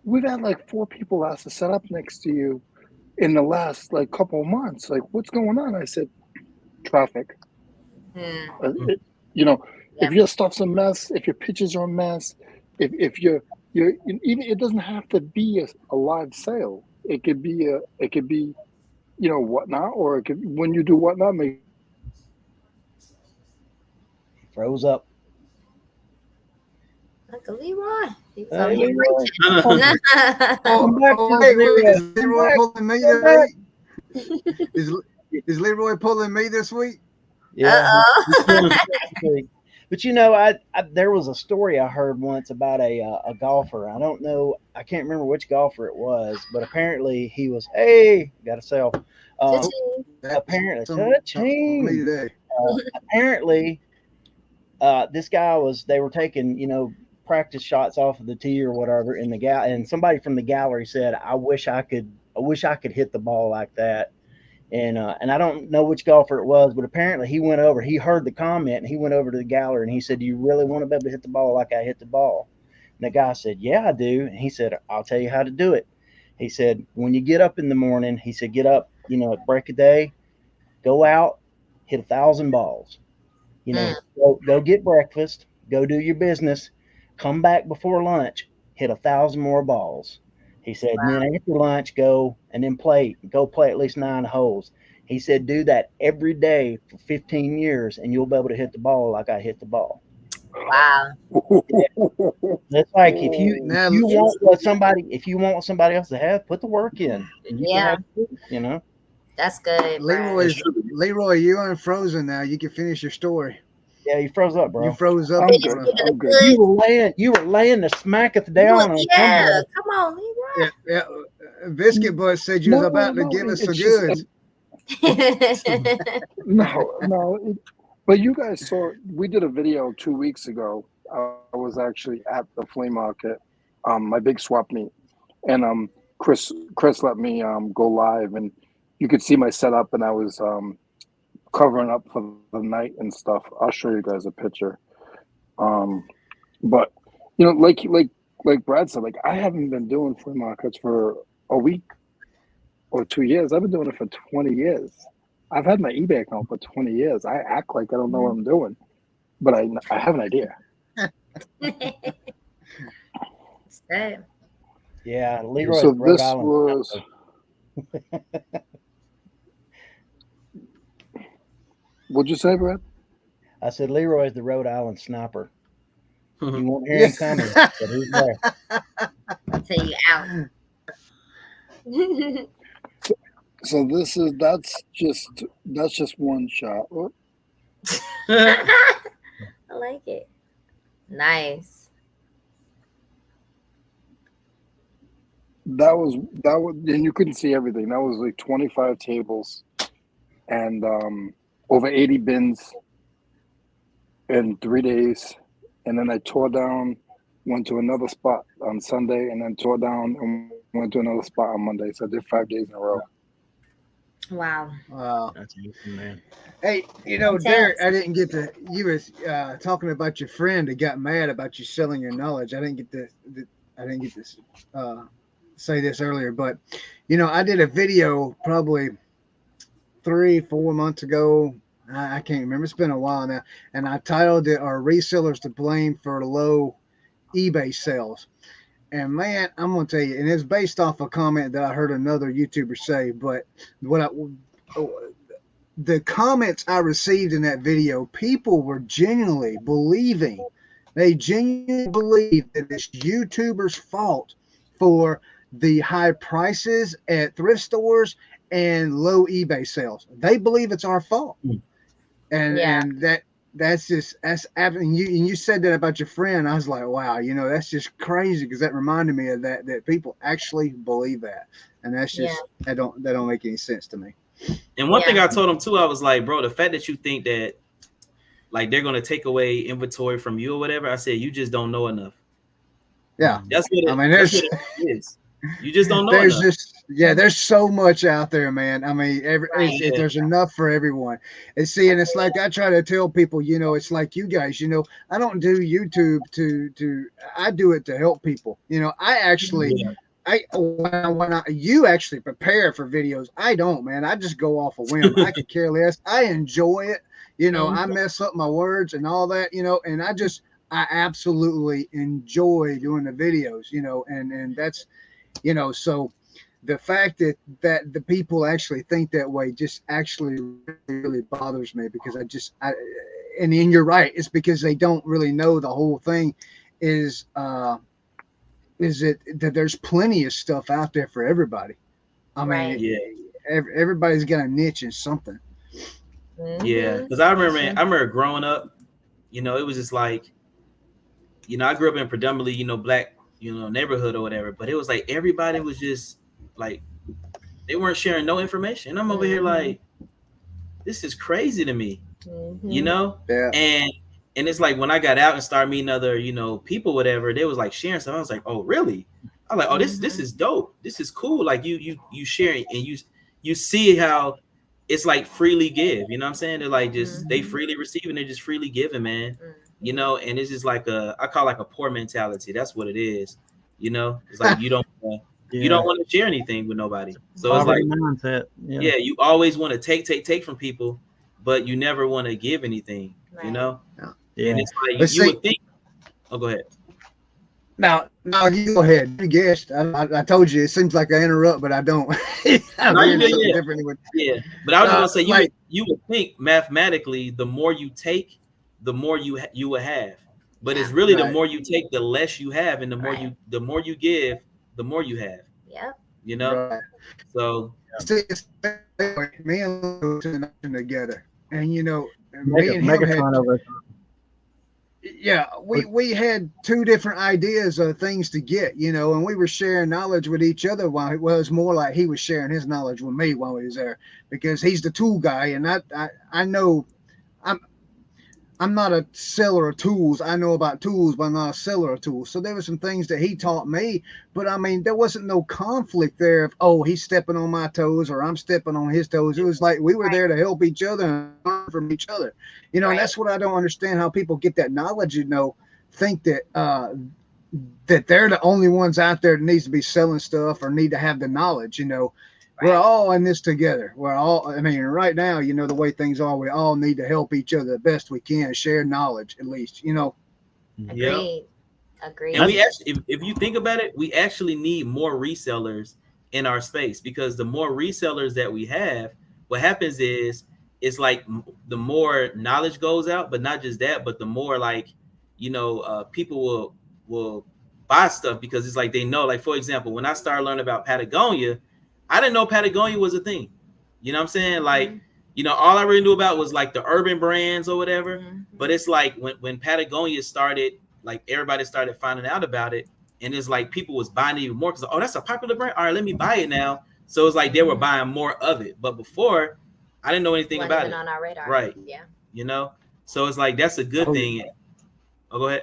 we've had like 4 people ask to set up next to you in the last like couple of months. Like, what's going on? I said, traffic. You know, if your stuff's a mess, if your pictures are a mess, if you're even, it doesn't have to be a live sale. It could be you know, whatnot, or it could, when you do whatnot, make Froze up. Uncle Leroy. He was Hey, over here Leroy. preaching. Is Leroy pulling me this week? Is Leroy pulling me this week? Yeah. But you know, there was a story I heard once about a golfer. I don't know, I can't remember which golfer it was, but apparently he was, hey, got a sell. Apparently, apparently, this guy they were taking, you know, practice shots off of the tee or whatever in the and somebody from the gallery said, I wish I could hit the ball like that. And I don't know which golfer it was, but apparently he heard the comment and he went over to the gallery and he said, do you really want to be able to hit the ball like I hit the ball? And the guy said, yeah, I do. And he said, I'll tell you how to do it. He said, when you get up in the morning, he said, get up, you know, at break of day, go out, hit 1,000 balls, you know, go get breakfast, go do your business, come back before lunch, hit 1,000 more balls. He said, and then after lunch, go play at least 9 holes. He said, do that every day for 15 years, and you'll be able to hit the ball like I hit the ball. Wow. That's like if you want what somebody else to have, put the work in. And you know. That's good. Leroy, you unfrozen now. You can finish your story. Yeah, you froze up, bro. You froze up. I'm good. You were laying the smacketh down on somebody. Come on, Leroy. Yeah. Biscuit Butt said you was about to give us the goods. No. But you guys saw, we did a video 2 weeks ago. I was actually at the flea market, my big swap meet, and Chris let me go live, and you could see my setup, and I was covering up for the night and stuff. I'll show you guys a picture. But you know, like Brad said, like I haven't been doing flea markets for a week or 2 years. I've been doing it for 20 years. I've had my eBay account for 20 years. I act like I don't know what I'm doing, but I have an idea. Yeah, Leroy. So this was. What'd you say, Brad? I said Leroy's the Rhode Island sniper. You won't hear him coming, but he's there. I'll tell you out. So that's just one shot. I like it. Nice. That was, and you couldn't see everything. That was like 25 tables, and over 80 bins in 3 days. And then I tore down, went to another spot on Sunday, and then tore down and went to another spot on Monday. So I did 5 days in a row. Wow. That's awesome, man. Hey, you know, Derek, I didn't get to. You was talking about your friend that got mad about you selling your knowledge. I didn't get to say this earlier, but you know, I did a video probably 3-4 months ago. I can't remember. It's been a while now, and I titled it "Are Resellers to Blame for Low eBay Sales?" And man, I'm gonna tell you, and it's based off a comment that I heard another YouTuber say. But the comments I received in that video, people were genuinely believing. They genuinely believe that it's YouTubers' fault for the high prices at thrift stores and low eBay sales. They believe it's our fault, and that that's and you said that about your friend. I was like, wow, that's just crazy, because that reminded me of that people actually believe that, and that's just that don't make any sense to me. And one thing I told him too, I was like, bro, the fact that you think that like they're gonna take away inventory from you or whatever, I said you just don't know enough. Yeah, that's what it, there's that's what it is. You just don't know there's enough. there's so much out there, man. I mean, there's enough for everyone. And it's like I try to tell people, it's like you guys, I don't do YouTube I do it to help people. I actually when you actually prepare for videos, I don't, man. I just go off a whim. I could care less. I enjoy it. I mess up my words and all that, and I absolutely enjoy doing the videos, and that's, so the fact that the people actually think that way just actually really bothers me, because and you're right, it's because they don't really know the whole thing is it that there's plenty of stuff out there for everybody. I mean, everybody's got a niche in something. Yeah, because I remember growing up, it was just like, I grew up in predominantly, black, neighborhood or whatever, but it was like everybody was just like, they weren't sharing no information. And I'm over here like, this is crazy to me, Yeah. And it's like when I got out and started meeting other, people, whatever, they was like sharing stuff. I was like, oh, really? I'm like, oh, this is dope. This is cool. Like you sharing, and you see how it's like freely give. You know what I'm saying? They're like just they freely receive and they're just freely giving, man. And it's just like I call it like a poor mentality. That's what it is. It's like you don't want to share anything with nobody. So it's like mindset. Yeah, you always want to take from people, but you never want to give anything. Yeah. And it's like you would think. Oh, go ahead. Now you go ahead. You guessed. I told you. It seems like I interrupt, but I don't. Yeah, but I was gonna say you would think mathematically, the more you take, the more you will have. But it's really the more you take, the less you have, and the more you give, the more you have. Yep. So me and Lou together, and we had two different ideas of things to get, and we were sharing knowledge with each other. While it was more like he was sharing his knowledge with me while he was there, because he's the tool guy, and I know I'm not a seller of tools. I know about tools, but I'm not a seller of tools. So there were some things that he taught me, but I mean, there wasn't no conflict there of, oh, he's stepping on my toes or I'm stepping on his toes. It was like we were there to help each other and learn from each other. And that's what I don't understand, how people get that knowledge, think that that they're the only ones out there that needs to be selling stuff or need to have the knowledge, We're all in this together. Right now, the way things are, we all need to help each other the best we can, share knowledge at least, Agreed. And we actually, if you think about it, we actually need more resellers in our space, because the more resellers that we have, what happens is it's like the more knowledge goes out, but not just that, but the more like, people will buy stuff, because it's like they know, like, for example, when I started learning about Patagonia, I didn't know Patagonia was a thing. You know what I'm saying? Like, all I really knew about was like the urban brands or whatever. But it's like when Patagonia started, like everybody started finding out about it. And it's like people was buying it even more because, oh, that's a popular brand. All right, let me buy it now. So it's like they were buying more of it. But before, I didn't know anything about it. On our radar. Right. Yeah. So it's like that's a good thing. Oh, go ahead.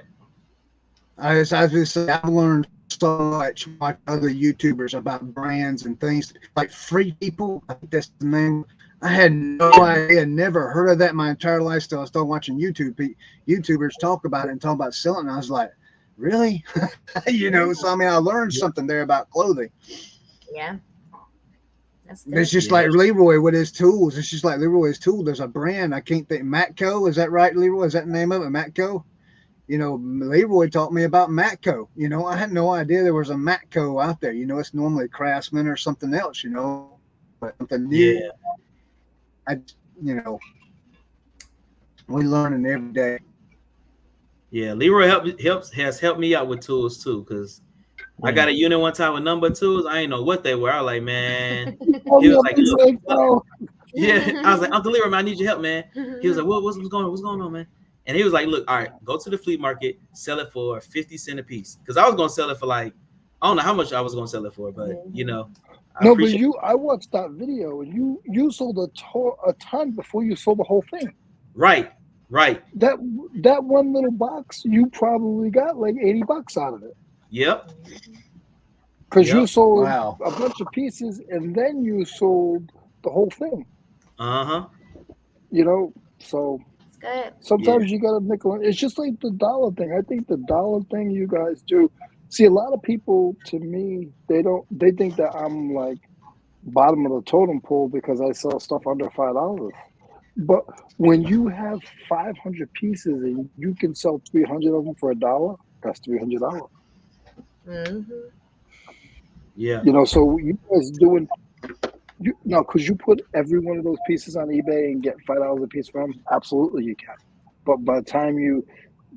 I was going to say, I've learned so much watch other YouTubers about brands and things like Free People. I think that's the name. I had no idea, never heard of that my entire life. Still, I started watching YouTubers talk about it and talk about selling. And I was like, really? So I learned something there about clothing. Yeah. It's just like Leroy with his tools. It's just like Leroy's tool. There's a brand, I can't think, Matco. Is that right, Leroy? Is that the name of it, Matco? Leroy taught me about Matco. I had no idea there was a Matco out there. It's normally Craftsman or something else, but something new. Yeah. We learning every day. Yeah, Leroy has helped me out with tools too, because I got a unit one time with number tools. I didn't know what they were. I was like, man. He was like, yeah. I was like, Uncle Leroy, man, I need your help, man. He was like, what's going on, man? And he was like, look, all right, go to the flea market, sell it for 50 cents a piece. Because I was gonna sell it for like, I don't know how much I was gonna sell it for, but you know, no, but I watched that video, and you sold a ton before you sold the whole thing. Right. That one little box, you probably got like $80 out of it. Yep. Because you sold a bunch of pieces, and then you sold the whole thing. You know, so sometimes you got a nickel. It's just like the dollar thing. I think the dollar thing you guys do. See, a lot of people, to me, they think that I'm like bottom of the totem pole because I sell stuff under $5. But when you have 500 pieces and you can sell 300 of them for $1, that's $300. Yeah. You know, so you guys doing because you put every one of those pieces on eBay and get $5 a piece from them. Absolutely, you can. But by the time you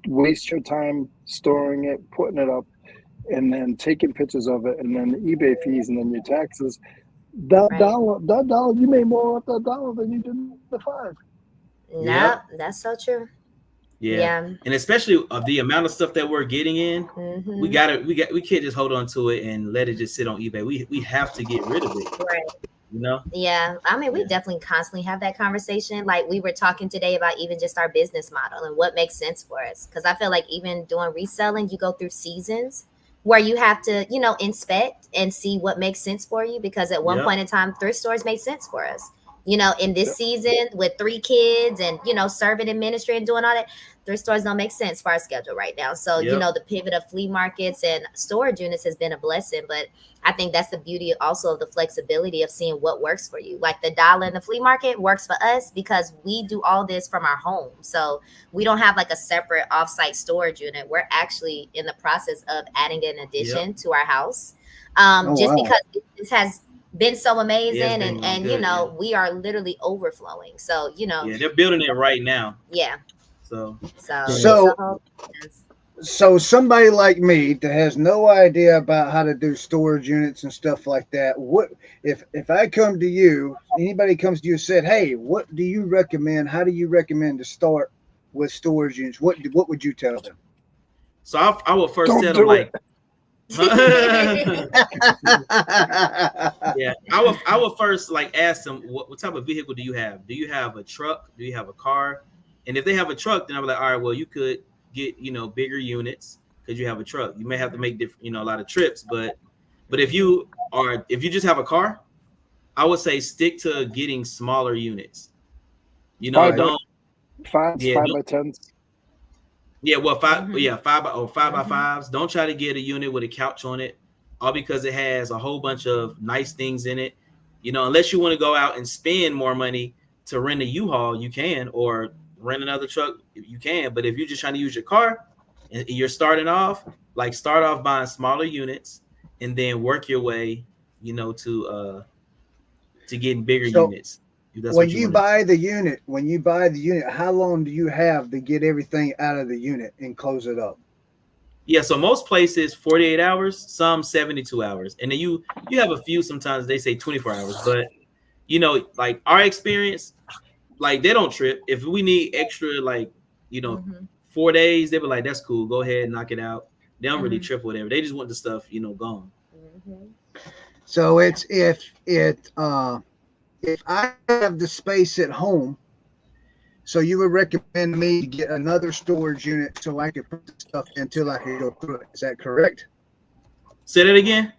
waste your time storing it, putting it up, and then taking pictures of it, and then the eBay fees, and then your taxes, that dollar, you made more off that dollar than you did the $5. No, that's so true. Yeah. And especially of the amount of stuff that we're getting in, we can't just hold on to it and let it just sit on eBay. We have to get rid of it. Right. You know? Yeah. I mean, we definitely constantly have that conversation. Like we were talking today about even just our business model and what makes sense for us. Because I feel like even doing reselling, you go through seasons where you have to, you know, inspect and see what makes sense for you. Because at one point in time, thrift stores made sense for us. You know, in this season with 3 kids and, you know, serving in ministry and doing all that, thrift stores don't make sense for our schedule right now. So, you know, the pivot of flea markets and storage units has been a blessing. But I think that's the beauty also of the flexibility of seeing what works for you. Like the dollar in the flea market works for us because we do all this from our home. So we don't have like a separate offsite storage unit. We're actually in the process of adding an addition to our house because this has been so amazing and you know we are literally overflowing, so you know they're building it right now. So somebody like me that has no idea about how to do storage units and stuff like that, what if I come to you, anybody comes to you and said, hey, what do you recommend, how do you recommend to start with storage units, what would you tell them? So I will first tell them like I will first like ask them what type of vehicle do you have? Do you have a truck? Do you have a car? And if they have a truck, then I'm like, all right, well, you could get, you know, bigger units because you have a truck. You may have to make different, you know, a lot of trips, but if you just have a car, I would say stick to getting smaller units. You know, don't 5 by 10s. Yeah, well, 5 by 5s. Don't try to get a unit with a couch on it, all because it has a whole bunch of nice things in it. You know, unless you want to go out and spend more money to rent a U-Haul, you can, or rent another truck, you can. But if you're just trying to use your car and you're starting off, like start off buying smaller units and then work your way, you know, to getting bigger units. When you buy the unit, how long do you have to get everything out of the unit and close it up? Yeah, so most places 48 hours, some 72 hours. And then you have a few, sometimes they say 24 hours. But, you know, like our experience, like they don't trip. If we need extra, like, you know, 4 days, they be like, that's cool. Go ahead, knock it out. They don't really trip or whatever. They just want the stuff, you know, gone. So it's if I have the space at home, so you would recommend me to get another storage unit so I could put the stuff in until I can go through it. Is that correct? Say that again.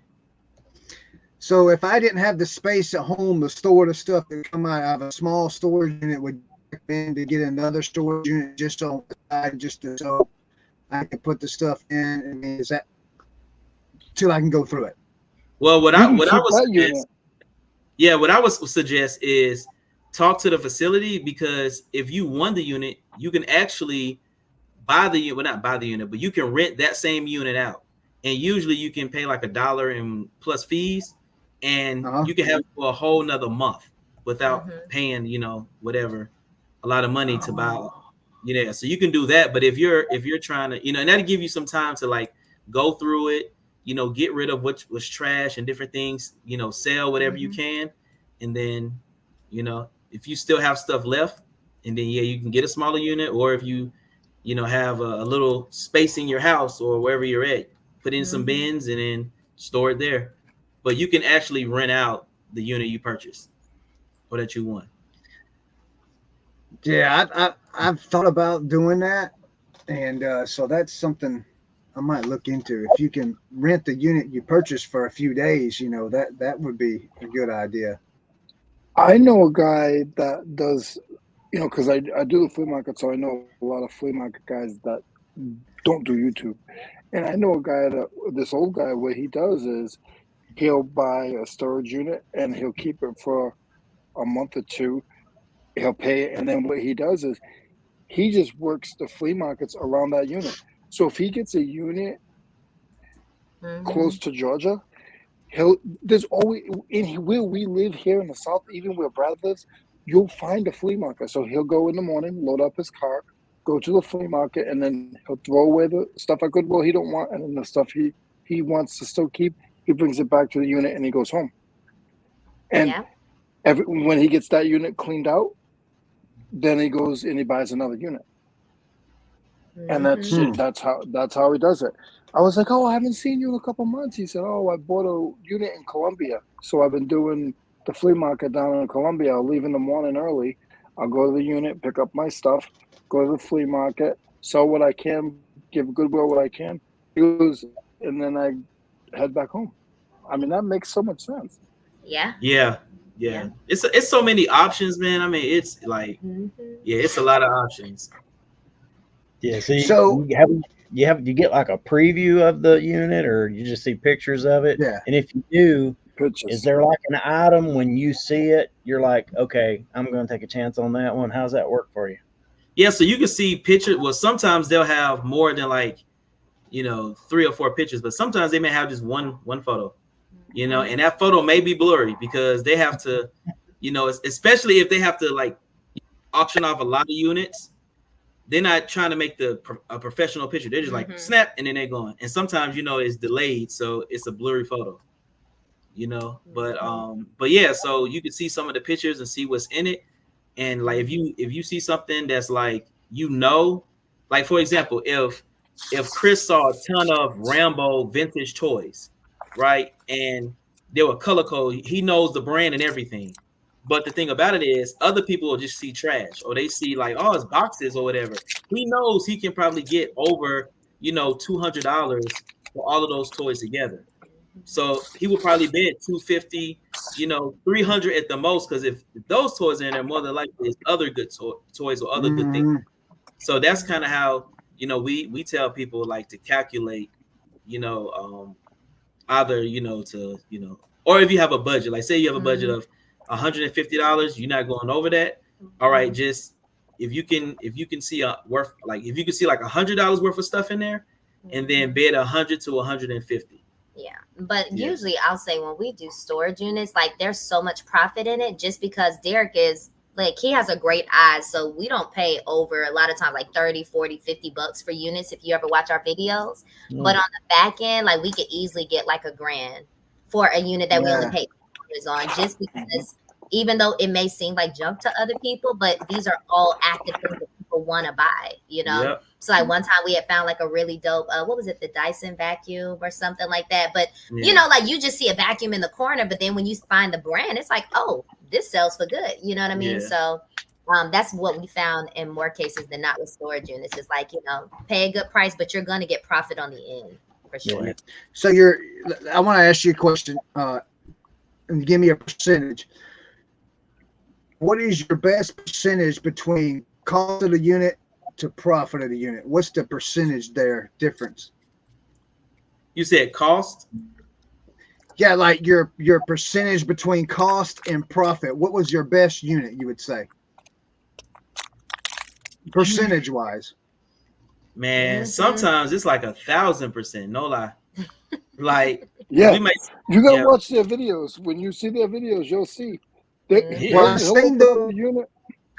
So if I didn't have the space at home to store the stuff that come out of a small storage unit, would you recommend to get another storage unit just on the side, so I can put the stuff in? I mean, is that till I can go through it? Well, what I would suggest is talk to the facility, because if you won the unit, you can actually buy the unit. Well, not buy the unit, but you can rent that same unit out. And usually you can pay like $1 and plus fees, and you can have it for a whole nother month without paying, you know, whatever, a lot of money to buy. You know, so you can do that. But if you're trying to, you know, and that'll give you some time to like go through it, you know, get rid of what was trash and different things, you know, sell whatever you can. And then, you know, if you still have stuff left, and then, you can get a smaller unit, or if you have a little space in your house or wherever you're at. Put in some bins and then store it there. But you can actually rent out the unit you purchased or that you want. Yeah, I've thought about doing that, and so that's something I might look into. If you can rent the unit you purchased for a few days, that would be a good idea. I know a guy that does, because I do the flea market, so I know a lot of flea market guys that don't do YouTube. And I know a guy this old guy, what he does is he'll buy a storage unit and he'll keep it for a month or two. He'll pay it, and then what he does is he just works the flea markets around that unit. So if he gets a unit close to Georgia, there's always where we live here in the South, even where Brad lives, you'll find a flea market. So he'll go in the morning, load up his car, go to the flea market, and then he'll throw away the stuff at Goodwill he don't want, and then the stuff he wants to still keep, he brings it back to the unit and he goes home. And when he gets that unit cleaned out, then he goes and he buys another unit. And that's how he does it. I was like, oh, I haven't seen you in a couple months. He said, oh, I bought a unit in Columbia. So I've been doing the flea market down in Columbia. I'll leave in the morning early. I'll go to the unit, pick up my stuff, go to the flea market, sell what I can, give Goodwill what I can, use, and then I head back home. I mean, that makes so much sense. Yeah. It's so many options, man. I mean, it's like, it's a lot of options. Yeah. So you get like a preview of the unit, or you just see pictures of it? Yeah. And if you do, is there like an item when you see it, you're like, okay, I'm going to take a chance on that one? How's that work for you? Yeah. So you can see pictures. Well, sometimes they'll have more than 3 or 4 pictures, but sometimes they may have just one photo, and that photo may be blurry because they have to, especially if they have to auction off a lot of units. They're not trying to make a professional picture. They're just snap, and then they're going. And sometimes, it's delayed, so it's a blurry photo, But yeah, so you can see some of the pictures and see what's in it. And if you see something that's for example, if Chris saw a ton of Rambo vintage toys, right, and they were color code, he knows the brand and everything. But the thing about it is, other people will just see trash, or they see it's boxes or whatever. He knows he can probably get over, $200 for all of those toys together. So he would probably bid $250, $300 at the most, because if those toys are in there, more than likely it's other good toys or other good things. So that's kind of how we tell people to calculate, either or if you have a budget, say you have a budget of $150, you're not going over that. All right, just if you can see if you can see $100 worth of stuff in there, and then bid $100 to $150. Yeah, but usually I'll say when we do storage units, there's so much profit in it, just because Derek is he has a great eye, so we don't pay over a lot of times $30, $40, $50 for units if you ever watch our videos. But on the back end, we could easily get $1,000 for a unit that we only pay on, just because even though it may seem like junk to other people, but these are all active things that people want to buy, Yep. So one time we had found a really dope, what was it, the Dyson vacuum or something like that. But you just see a vacuum in the corner, but then when you find the brand, it's oh, this sells for good. You know what I mean? Yeah. So that's what we found in more cases than not with storage units. It's pay a good price, but you're going to get profit on the end for sure. Yeah. So I want to ask you a question. And give me a percentage. What is your best percentage between cost of the unit to profit of the unit? What's the percentage there difference? You said cost? Yeah, your percentage between cost and profit. What was your best unit, you would say? Percentage wise. Man, sometimes it's 1,000%, no lie. Yeah, you gotta watch their videos. When you see their videos, you'll see. I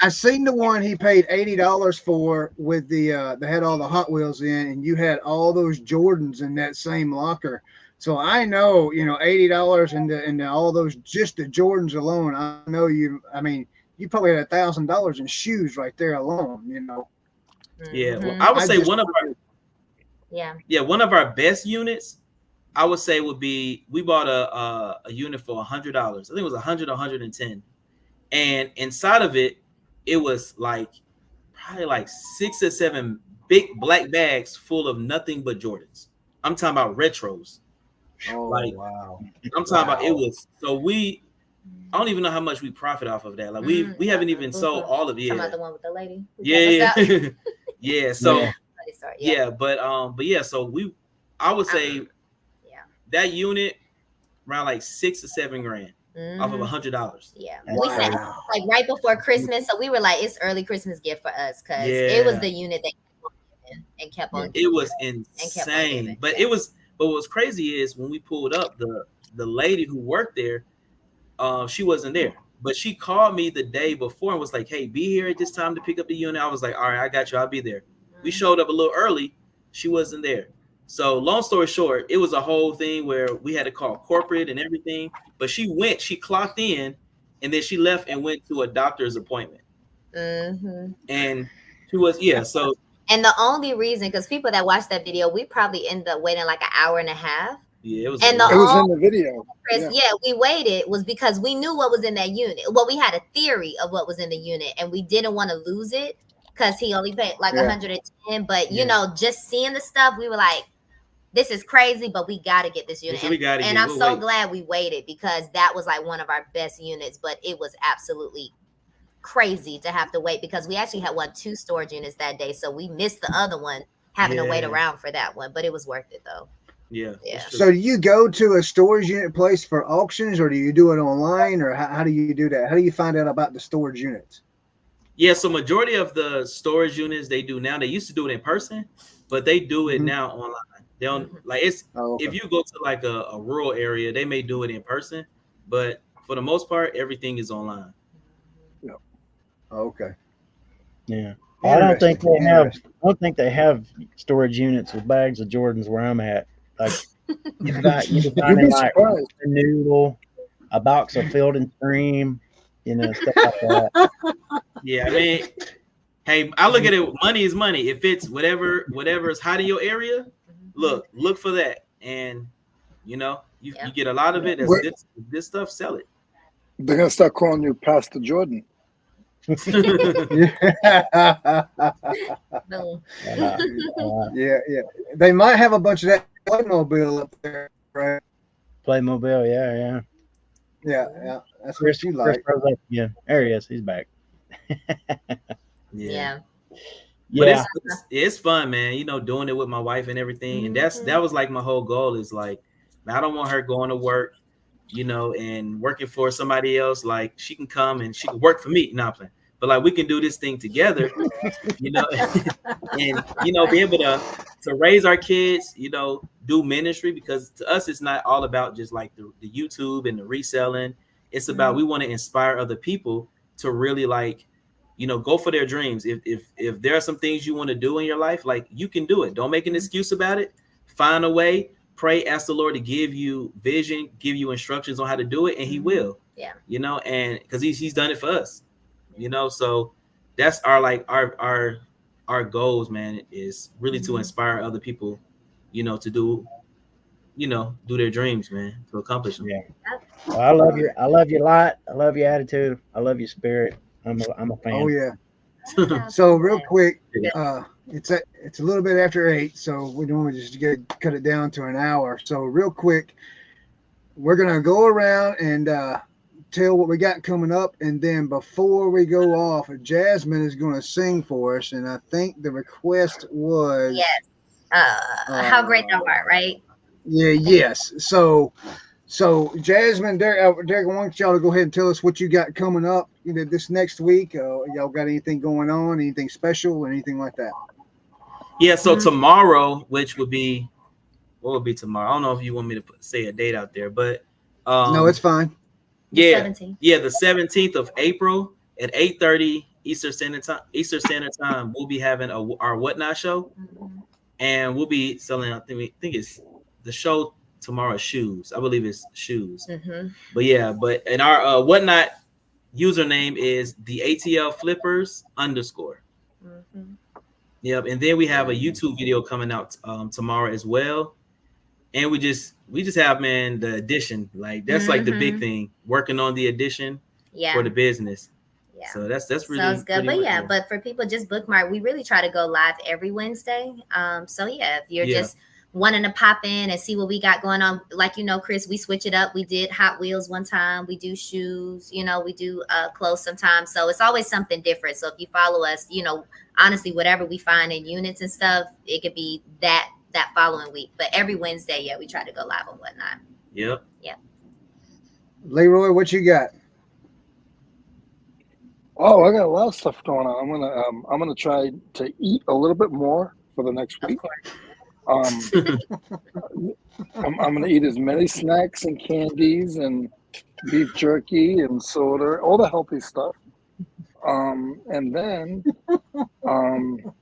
seen the one he paid $80 for with they had all the Hot Wheels in, and you had all those Jordans in that same locker. So I know, $80 and all those, just the Jordans alone. I know you probably had $1,000 in shoes right there alone. Yeah, well, I would say one of our best units, I would say would be, we bought a unit for $100. I think it was 100, 110, and inside of it, it was like probably like 6 or 7 big black bags full of nothing but Jordans. I'm talking about retros. Oh, like wow. I'm talking about, it was, so I don't even know how much we profit off of that. Like we haven't even sold all of it. Talking about the one with the lady. Yeah. Yeah. So but yeah, so I would say that unit around like 6 or 7 grand off of $100. Yeah. We said like right before Christmas. So we were like, it's early Christmas gift for us, because it was the unit that kept on giving. It was insane. But what was crazy is when we pulled up, the lady who worked there, she wasn't there. But she called me the day before and was like, hey, be here at this time to pick up the unit. I was like, all right, I got you. I'll be there. We showed up a little early. She wasn't there. So long story short, it was a whole thing where we had to call corporate and everything. But she clocked in, and then she left and went to a doctor's appointment. And she was, so. And the only reason, because people that watched that video, we probably ended up waiting like an hour and a half. Yeah, it was. And it was in the video. We waited was because we knew what was in that unit. Well, we had a theory of what was in the unit, and we didn't want to lose it because he only paid like 110. But you know, just seeing the stuff, we were like, "This is crazy," but we got to get this unit. And I'm so glad we waited, because that was like one of our best units. But it was absolutely crazy to have to wait, because we actually had 2 storage units that day, so we missed the other one having to wait around for that one. But it was worth it though. Yeah. So do you go to a storage unit place for auctions, or do you do it online, or how do you do that? How do you find out about the storage units? Yeah, so majority of the storage units they do now, they used to do it in person, but they do it now online. They don't like it's if you go to like a rural area, they may do it in person, but for the most part, everything is online. Yeah. Okay. Yeah. I don't think they have. I don't think they have storage units with bags of Jordans where I'm at. Like you can find like a noodle, a box of Field and Stream, stuff like that. Yeah, I mean, hey, I look at it. Money is money. If it's whatever is hot in your area, look for that, and you get a lot of it. That's good stuff. Sell it. They're gonna start calling you Pastor Jordan. Yeah. They might have a bunch of that Playmobil up there, right? Playmobil, yeah. That's what you like. Yeah, there he is. He's back. Yeah. But it's fun, man. Doing it with my wife and everything, and that was like my whole goal. Is like, I don't want her going to work, and working for somebody else. Like, she can come and she can work for me. Not playing. But like, we can do this thing together, and be able to raise our kids, do ministry, because to us it's not all about just like the YouTube and the reselling. It's about, we want to inspire other people to really like, go for their dreams. If there are some things you want to do in your life, like, you can do it. Don't make an excuse about it. Find a way. Pray, ask the Lord to give you vision, give you instructions on how to do it, and He will. Yeah. And because He's done it for us. So that's our goals, man, is really to inspire other people, to do their dreams, man, to accomplish them. Yeah. Well, I love you a lot. I love your attitude. I love your spirit. I'm a fan. Oh yeah. So real quick, it's a little bit after 8, so we normally just cut it down to an hour. So real quick, we're gonna go around and tell what we got coming up, and then before we go off, Jasmine is going to sing for us, and I think the request was how great thou art, right? Yes. So Jasmine, Derek, I want y'all to go ahead and tell us what you got coming up this next week. Y'all got anything going on, anything special, anything like that? Yeah, so tomorrow, which would be, what would be tomorrow? I don't know if you want me to say a date out there, but no, it's fine. The 17th of April at 8:30 Eastern Standard Time, we'll be having our Whatnot show, and we'll be selling. I think it's the show tomorrow. Shoes, I believe it's shoes. But our Whatnot username is the ATL Flippers _. Yep. And then we have a YouTube video coming out tomorrow as well. And we just have, man, the addition. Like that's like the big thing. Working on the addition for the business. Yeah. So that's really sounds good. But yeah, but for people just bookmark, we really try to go live every Wednesday. So yeah, if you're just wanting to pop in and see what we got going on, like Chris, we switch it up. We did Hot Wheels one time, we do shoes, we do clothes sometimes. So it's always something different. So if you follow us, honestly, whatever we find in units and stuff, it could be that following week. But every Wednesday, we try to go live and whatnot. Yep. Leroy, what you got? Oh, I got a lot of stuff going on. I'm gonna try to eat a little bit more for the next week. I'm gonna eat as many snacks and candies and beef jerky and soda, all the healthy stuff. And then I'm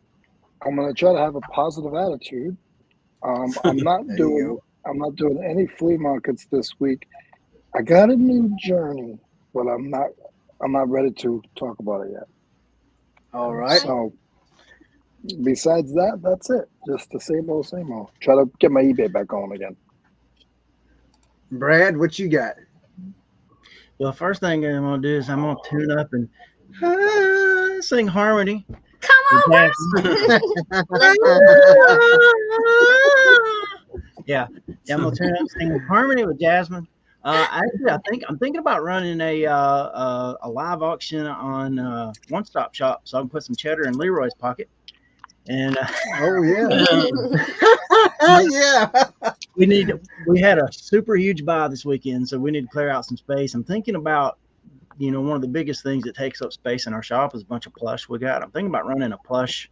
gonna try to have a positive attitude. I'm not doing any flea markets this week. I got a new journey, but I'm not ready to talk about it yet. All right. So besides that, that's it. Just the same old, same old. Try to get my eBay back on again. Brad, what you got? Well, first thing I'm gonna do is I'm gonna tune up and sing harmony. Come on, yeah, I'm gonna tune up sing harmony with Jasmine. Actually, I'm thinking about running a live auction on One Stop Shop, so I can put some cheddar in Leroy's pocket. And oh yeah, we had a super huge buy this weekend, so we need to clear out some space. I'm thinking about, one of the biggest things that takes up space in our shop is a bunch of plush we got. I'm thinking about running a plush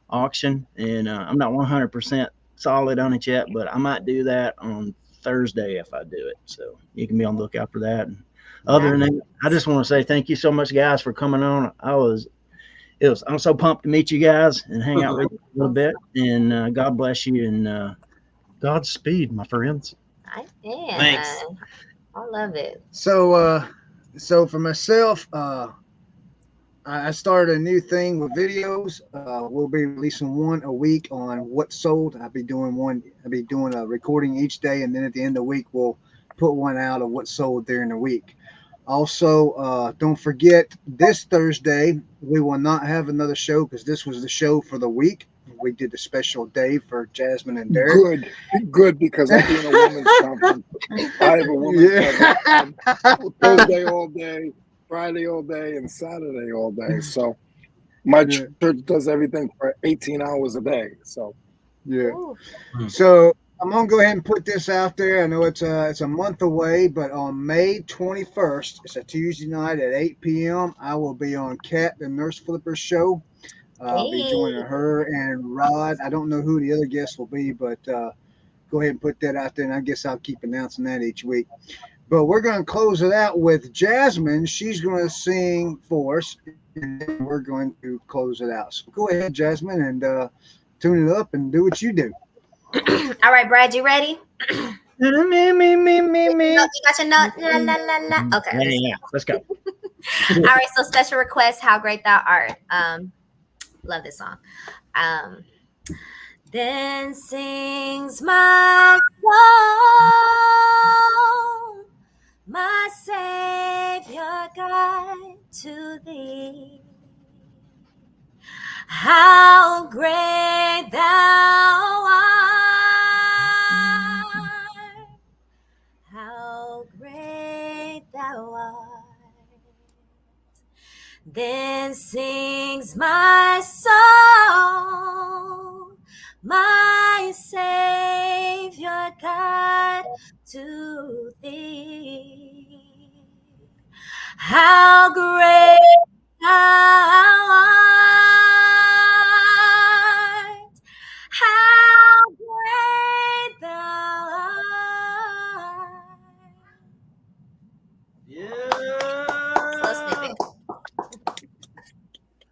auction, and I'm not 100% solid on it yet, but I might do that on Thursday if I do it. So you can be on the lookout for that. And other than that, I just want to say thank you so much, guys, for coming on. I'm so pumped to meet you guys and hang out with you a little bit. And God bless you and Godspeed, my friends. Thanks. I love it. So for myself, I started a new thing with videos. We'll be releasing one a week on what sold. I'll be doing a recording each day, and then at the end of the week, we'll put one out of what sold during the week. Also, don't forget, this Thursday, we will not have another show because this was the show for the week. We did a special day for Jasmine and Derek. Good, because I'm doing a women's conference. I have a women's conference Thursday all day, Friday all day, and Saturday all day. So my church does everything for 18 hours a day. So So I'm gonna go ahead and put this out there. I know it's a month away, but on May 21st, it's a Tuesday night at 8 p.m. I will be on Kat the Nurse Flipper show. I'll be joining her and Rod. I don't know who the other guests will be, but go ahead and put that out there, and I guess I'll keep announcing that each week. But we're going to close it out with Jasmine. She's going to sing for us, and then we're going to close it out. So go ahead, Jasmine, and tune it up and do what you do. All right, Brad, you ready? Me. You got your note? La, la, la, la. Okay. Yeah, let's go. All right, so special request, How Great Thou Art. Love this song. Then sings my soul, my Savior God, to thee. How great thou art, how great thou art. Then sings my soul, my Savior God, to thee. How great thou art, how great thou art. Yeah.